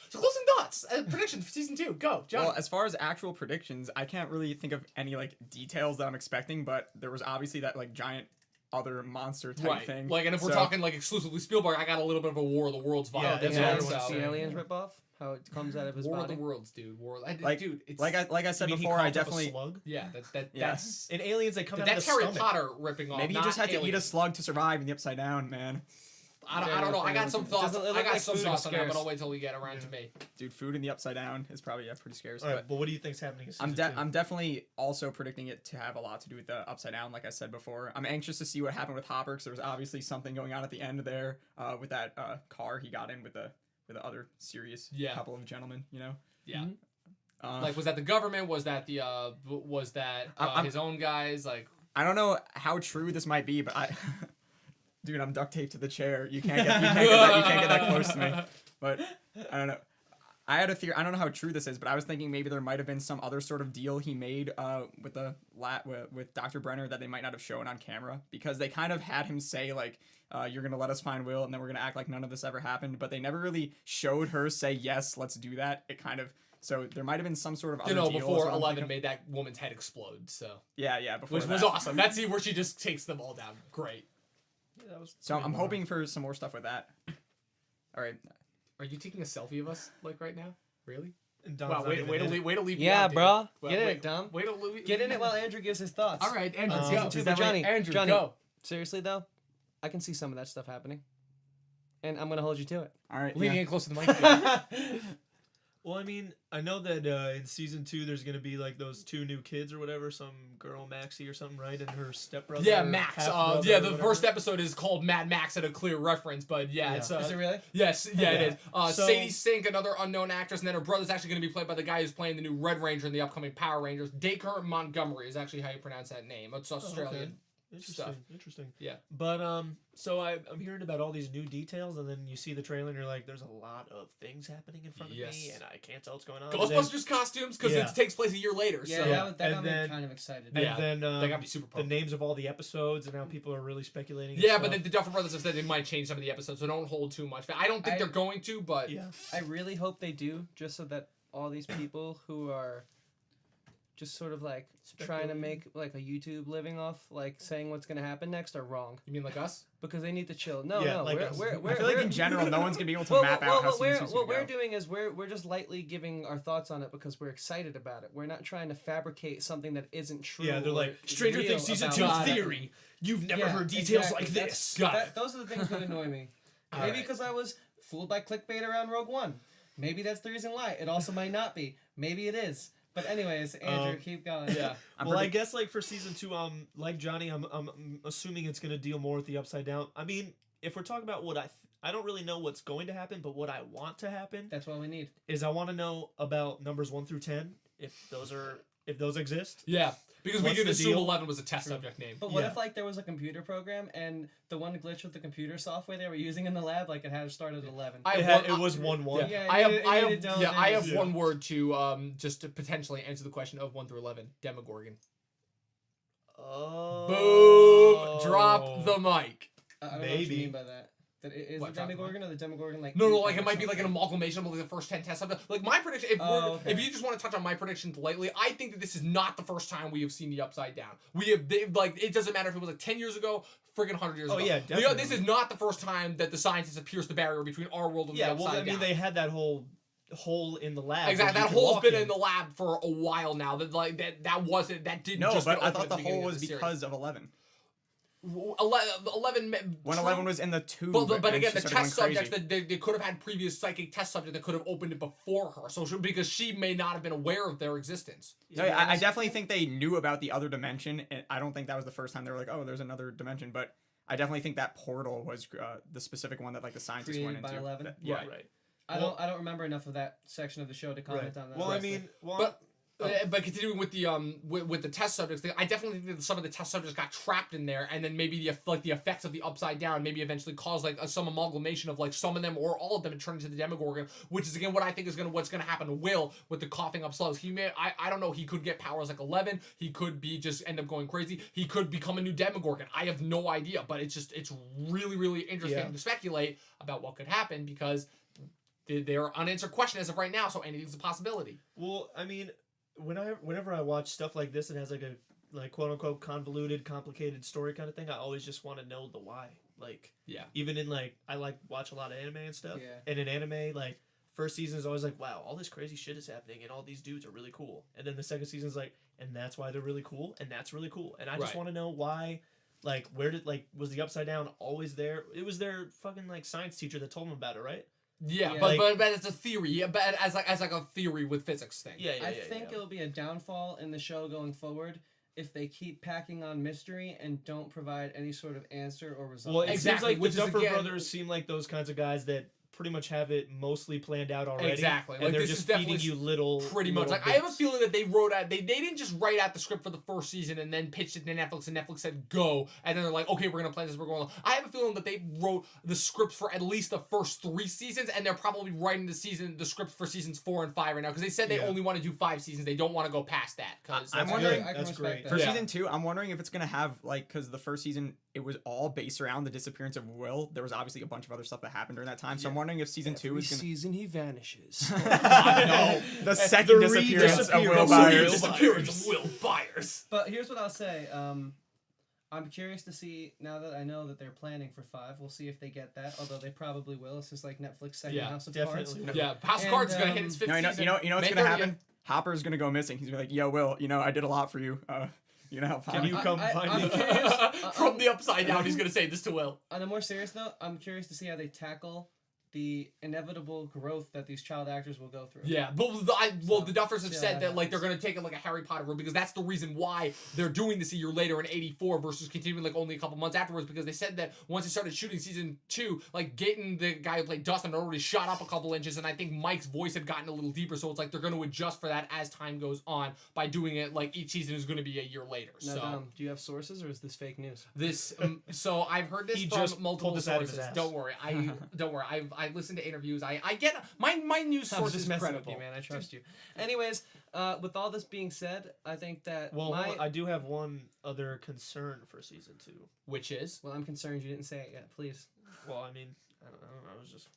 So closing thoughts, predictions for season 2. Go, John. Well, as far as actual predictions, I can't really think of any like details that I'm expecting, but there was obviously that like giant other monster type right. thing. Like, and if we're So- talking like exclusively Spielberg, I got a little bit of a War of the Worlds vibe. Yeah, in that's there, what Yeah, everyone's so- the saying. aliens ripoff, how it comes out of his War body. of the Worlds, dude. Like, dude, it's like I said You mean he before, I coughed up a definitely slug? yeah, Yeah. that's In Aliens, they come out of that's the Harry stomach. Potter ripping off. maybe you not just had to eat a aliens. slug to survive in the Upside Down, man. I don't know. I got some thoughts. Doesn't it I look got like some food thoughts on that, scarce? but I'll wait till we get around to me. Dude, food in the Upside Down is probably pretty scarce. All right, but but what do you think's happening in season 2? I'm definitely also predicting it to have a lot to do with the Upside Down, like I said before. I'm anxious to see what happened with Hopper, because there was obviously something going on at the end there with that car he got in with the other serious Yeah. couple of gentlemen, you know. Yeah. Mhm. Like, was that the government? Was that the I'm- his own guys? Like, I don't know how true this might be, but dude, I'm duct taped to the chair. You can't get that close to me. But I don't know. I had a theory. I don't know how true this is, but I was thinking maybe there might have been some other sort of deal he made with with Dr. Brenner that they might not have shown on camera, because they kind of had him say like, "You're gonna let us find Will, and then we're gonna act like none of this ever happened." But they never really showed her say, "Yes, let's do that." It kind of so there might have been some sort of other deal. is before what I'm 11 thinking. made that woman's head explode. So Yeah, before which was that. awesome. That's where she just takes them all down. Great. Yeah, that was So pretty I'm wild. hoping for some more stuff with that. All right. Are you taking a selfie of us like right now? Really? And Dom's Wow, not way even in. to leave. me Yeah, out, dude. bro. Well, Get in wait- it, Dom. Way to leave. Get in it while Andrew gives his thoughts. All right, Andrew, Um, go. Season 2, but Johnny, Andrew, Johnny, go. seriously though, I can see some of that stuff happening, and I'm gonna hold you to it. All right. Leaning Yeah. in close to the mic. Well, I mean, I know that in season 2 there's gonna be like those 2 new kids or whatever, some girl Maxie or something, right? And her stepbrother. Yeah, or Max. half-brother Yeah, or the whatever. first episode is called Mad Max at a clear reference, but yeah, Yeah. it's Is it really? yes, yeah, it Yeah. is. So- Sadie Sink, another unknown actress, and then her brother's actually going to be played by the guy who's playing the new Red Ranger in the upcoming Power Rangers. Dacre Montgomery is actually how you pronounce that name. It's Australian. Interesting. stuff. Interesting. Yeah. But so I'm hearing about all these new details, and then you see the trailer, and you're like, "There's a lot of things happening in front of me, Yes. and I can't tell what's going on." And then- Ghostbusters costumes because Yeah. it takes place a year later. Yeah, so that got And me then- kind of excited. And Yeah, then they gotta be super the pumped. names of all the episodes, and now people are really speculating. and Yeah, stuff. but then the Duffer Brothers have said they might change some of the episodes, so don't hold too much. I don't think I- they're going to, but yeah, I really hope they do, just so that all these people who are just sort of like trying to Speculating. make like a YouTube living off like saying what's gonna happen next are wrong, you mean like us? because they need to chill. No, Yeah, no, like we're, us. we're, I we're, feel like we're- in general, no one's gonna be able to well, map well, out how what we're, season 2's what gonna we're go. doing is we're just lightly giving our thoughts on it because we're excited about it. We're not trying to fabricate something that isn't true. yeah. They're or like Stranger real Things season about 2 it. theory. You've never Yeah, heard details exactly. like That's- this. Got it. Those are the things that annoy me. All Maybe right. because I was fooled by clickbait around Rogue One. Maybe that's the reason why. It also might not be. Maybe it is. But anyways, Andrew, keep going. Yeah. I'm Well, I predict- guess like for season 2, like Johnny, I'm assuming it's gonna deal more with the Upside Down. I mean, if we're talking about what I don't really know what's going to happen, but what I want to happen That's what we need. is I want to know about numbers 1 through 10, if those exist. Yeah, because we What's did the assume deal? 11 was a test subject name. But what Yeah. if like there was a computer program and the one glitch with the computer software they were using in the lab, like it had to start at 11? It was 1-1. Yeah, I have, it I needed have, those yeah, I have names. Yeah. one word to just to potentially answer the question of 1 through 11. Demogorgon. Oh. Boom! Drop the mic. I don't know what Maybe. you mean by that. That it is What, the drop the Demogorgon or the Demogorgon like? No, eat like them it or might be like an something? amalgamation of like the first 10 test subjects. Like my prediction, if Okay. if you just want to touch on my predictions lightly, I think that this is not the first time we have seen the Upside Down. Like it doesn't matter if it was like 10 years ago, friggin' 100 years Oh, ago. yeah, This definitely. is not the first time that the scientists have pierced the barrier between our world and Yeah, the well, Upside I mean, Down. they had that whole hole in the lab. Exactly, where that you could hole's walk been in the lab for a while now. That like that wasn't that didn't No, just but get I opened thought at the beginning hole of was the series. because of 11. 11 When 11 was in the tube. But and again, she the started test going subjects crazy. that they could have had previous psychic test subjects that could have opened it before her. So because she may not have been aware of their existence. No, I definitely think they knew about the other dimension, and I don't think that was the first time they were like, "Oh, there's another dimension." But I definitely think that portal was the specific one that like the scientists Created went by into. 11? That- yeah, Right. I don't remember enough of that section of the show to comment Right. on that. Well, I Right. mean, But continuing with the with the test subjects thing, I definitely think that some of the test subjects got trapped in there, and then maybe the effects of the Upside Down maybe eventually caused like some amalgamation of like some of them or all of them and turn into the Demogorgon, which is again what I think is what's gonna happen to Will with the coughing up slugs. He may I don't know, he could get powers like 11, he could be just end up going crazy, he could become a new Demogorgon. I have no idea, but it's really interesting Yeah. to speculate about what could happen because they're unanswered question as of right now, so anything's a possibility. well, I mean, whenever I watch stuff like this, it has like a quote unquote convoluted, complicated story kind of thing. I always just want to know the why. Like, Yeah. even in like I watch a lot of anime and stuff. Yeah. And in anime, like first season is always like, wow, all this crazy shit is happening, and all these dudes are really cool. And then the second season's like, and that's why they're really cool, and that's really cool. And I just Right. want to know why. Like, where did was the Upside Down always there? It was their fucking like science teacher that told them about it, right? Yeah, Yeah. but it's a theory. Yeah, but as like a theory with physics thing. Yeah, I think it'll be a downfall in the show going forward if they keep packing on mystery and don't provide any sort of answer or result. Well, it Exactly, seems like which the is Duffer again- Brothers seem like those kinds of guys that pretty much have it mostly planned out already. Exactly. And Like, they're this just is definitely feeding you little. Pretty much. little Like, I have a bits. feeling that they wrote out, they didn't just write out the script for the first season and then pitched it to Netflix, and Netflix said go, and then they're like, okay, we're gonna plan this, we're going. I have a feeling that they wrote the scripts for at least the first 3 seasons, and they're probably writing the scripts for seasons 4 and 5 right now, because they said they Yeah. only want to do 5 seasons. They don't want to go past that. Because I'm That's wondering- great. I can That's respect great. that. For Yeah. season 2, I'm wondering if it's gonna have like, because the first season it was all based around the disappearance of Will. There was obviously a bunch of other stuff that happened during that time, so I'm wondering if season 2 is gonna. season he vanishes. I know. The second The disappearance of re-disappearance Will of Byers. Disappearance of Will Byers. But here's what I'll say. I'm curious to see, now that I know that they're planning for 5, we'll see if they get that, although they probably will. It's just like Netflix second Yeah, House of definitely. Cards. Yeah, House of And, Cards is gonna hit its um, 5th No, season. you know what's May gonna 30th. happen? Hopper's gonna go missing. He's gonna be like, yo, Will, I did a lot for you. You know, Can you come find I'm me? curious. From the upside down, he's gonna say this to Will. On a more serious note, I'm curious to see how they tackle the inevitable growth that these child actors will go through. Yeah, but the Duffers have see how said that that like they're happens. gonna take it like a Harry Potter route, because that's the reason why they're doing this a year later in '84 versus continuing like only a couple months afterwards, because they said that once they started shooting season 2, like Gaten, the guy who played Dustin, had already shot up a couple inches, and I think Mike's voice had gotten a little deeper, so it's like they're gonna adjust for that as time goes on by doing it like each season is gonna be a year later. Now, So Dom, do you have sources or is this fake news? this, so I've heard this He from just multiple pulled this out of his sources. ass. Don't worry, I listened to interviews. I get my news I was source just is messing credible. with you, man. I trust you. Anyways, with all this being said, I think that Well, hold on, I do have one other concern for season 2. Which is well, I'm concerned you didn't say it yet. Please. Well, I mean, I don't know. I was just.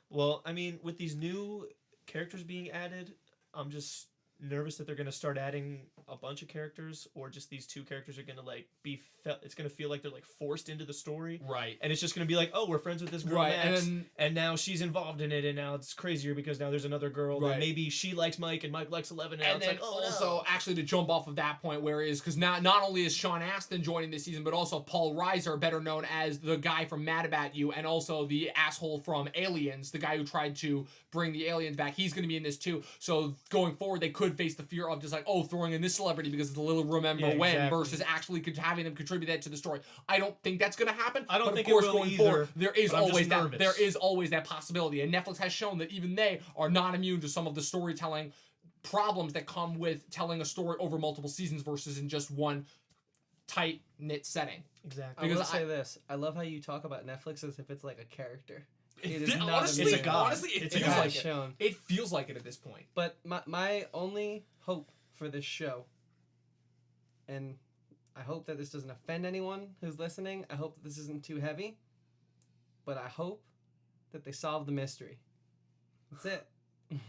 Well, I mean, with these new characters being added, I'm just nervous that they're gonna start adding a bunch of characters, or just these 2 characters are gonna like be. It's gonna feel like they're like forced into the story, right. and it's just gonna be like, oh, we're friends with this girl, Right, Max, and and now she's involved in it, and now it's crazier because now there's another girl Right. that maybe she likes Mike and Mike likes 11. Now And it's then like, oh, also, no. actually, to jump off of that point, where is because not only is Sean Astin joining this season, but also Paul Reiser, better known as the guy from Mad About You, and also the asshole from Aliens, the guy who tried to bring the aliens back. He's going to be in this too. So going forward, they could face the fear of just like, oh, throwing in this celebrity because it's a little remember Yeah, when exactly. versus actually having them contribute that to the story. I don't think that's going to happen. I don't but think of course, it will going either, forward, there is but I'm just always that. nervous. There is always that possibility, and Netflix has shown that even they are not immune to some of the storytelling problems that come with telling a story over multiple seasons versus in just one tight knit setting. exactly. I will Because say this. I love how you talk about Netflix as if it's like a character. It is It- not honestly, It's a god. honestly, it It's a feels god. like it. shown. It feels like it at this point. But my only hope for this show, and I hope that this doesn't offend anyone who's listening. I hope that this isn't too heavy. But I hope that they solve the mystery. That's it.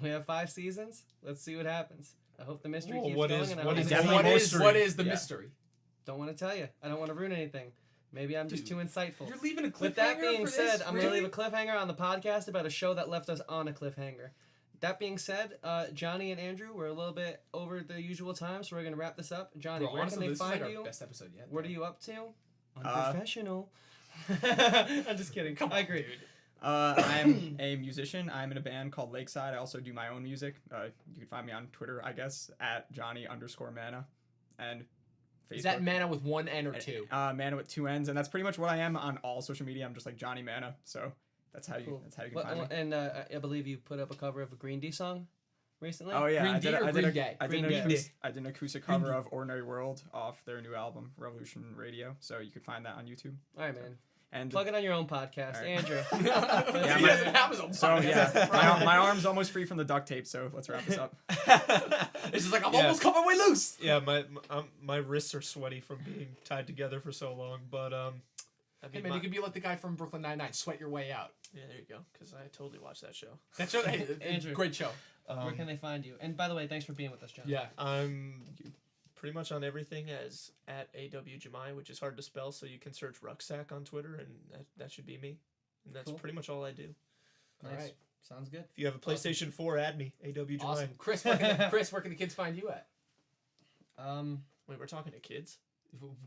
We have 5 seasons. Let's see what happens. I hope the mystery Whoa, keeps what going. is- and I what hope is they definitely solve it. mystery? What is the Yeah. mystery? Don't want to tell you. I don't want to ruin anything. Maybe I'm just Dude, too insightful. You're leaving a cliffhanger. With that being for said, this? I'm going to leave a cliffhanger on the podcast about a show that left us on a cliffhanger. That being said, Johnny and Andrew, we're a little bit over the usual time, so we're going to wrap this up. Johnny, Bro, where honestly, can they this is like find our you? best episode yet. What are man. you up to? Uh, Unprofessional. I'm just kidding. Come on, I agree. dude. I'm a musician. I'm in a band called Lakeside. I also do my own music. You can find me on Twitter, I guess, at Johnny_Mana, and Facebook. Is that Mana with 1 N or 2? Mana with 2 N's, and that's pretty much what I am on all social media. I'm just like Johnny Mana, so that's how you Cool. can Well, find me. and I believe you put up a cover of a Green D song recently. Oh yeah, Green I D did, or I did, Green a, Day? I did, Green an Day. acoustic, I did an acoustic cover of Ordinary World off their new album, Revolution Radio. So you could find that on YouTube. All right, man. And Plug it on your own podcast, All right. Andrew. Yeah, He my- doesn't have his own so podcast. yeah, That's the my, problem. my arm's almost free from the duct tape. So let's wrap this up. It's just like I'm Yeah. almost cut my way loose. Yeah, my wrists are sweaty from being tied together for so long, but I Hey mean, man, you could be like the guy from Brooklyn Nine-Nine, sweat your way out. yeah, there you go, because I totally watched that show. That show, hey, Andrew. great show. Where can they find you? And by the way, thanks for being with us, John. Yeah. I'm pretty much on everything as at AWJamai, which is hard to spell, so you can search Rucksack on Twitter, and that should be me. And that's Cool. pretty much all I do. Nice. All right. Sounds good. If you have a PlayStation 4, add me, AWJamai. Awesome. Chris, where can the kids find you at? Wait, we're talking to kids?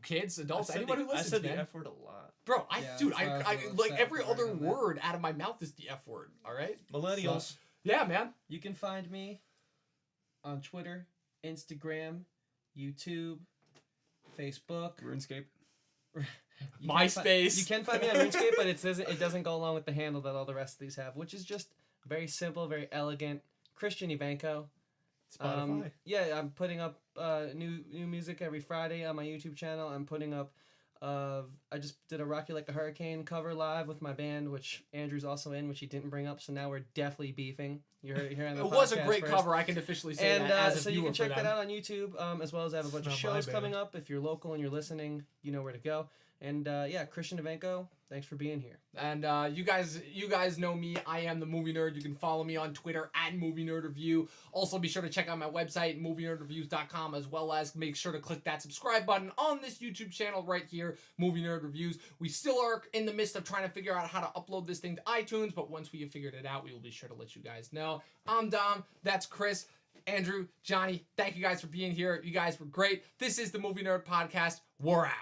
Kids, adults, I said anyone the, who I listens, said man. the F word a lot. Bro, Yeah, dude, that's why I was a I little like upset every for other hearing that. word out of my mouth is the F word. All right. Millennials. Yeah, man. You can find me on Twitter, Instagram, YouTube, Facebook, RuneScape. You can fi- MySpace. You can find me on RuneScape, but it doesn't go along with the handle that all the rest of these have, which is just very simple, very elegant. Christian Ivanko. Spotify. Yeah, I'm putting up new music every Friday on my YouTube channel. I'm putting up. I just did a Rock You Like a Hurricane cover live with my band, which Andrew's also in, which he didn't bring up. So now we're definitely beefing. You're here on the It was a podcast great first. cover. I can officially say And that as a so you viewer can check for that them. out on YouTube, as well as I have a bunch of It's not my shows coming band. up. If you're local and you're listening, you know where to go. And yeah, Christian Ivanko, thanks for being here. And you guys know me. I am the Movie Nerd. You can follow me on Twitter at Movie Nerd Review. Also, be sure to check out my website, movienerdreviews.com, as well as make sure to click that subscribe button on this YouTube channel right here, Movie Nerd Reviews. We still are in the midst of trying to figure out how to upload this thing to iTunes, but once we have figured it out, we will be sure to let you guys know. I'm Dom. That's Chris. Andrew, Johnny, thank you guys for being here. You guys were great. This is the Movie Nerd Podcast. We're out.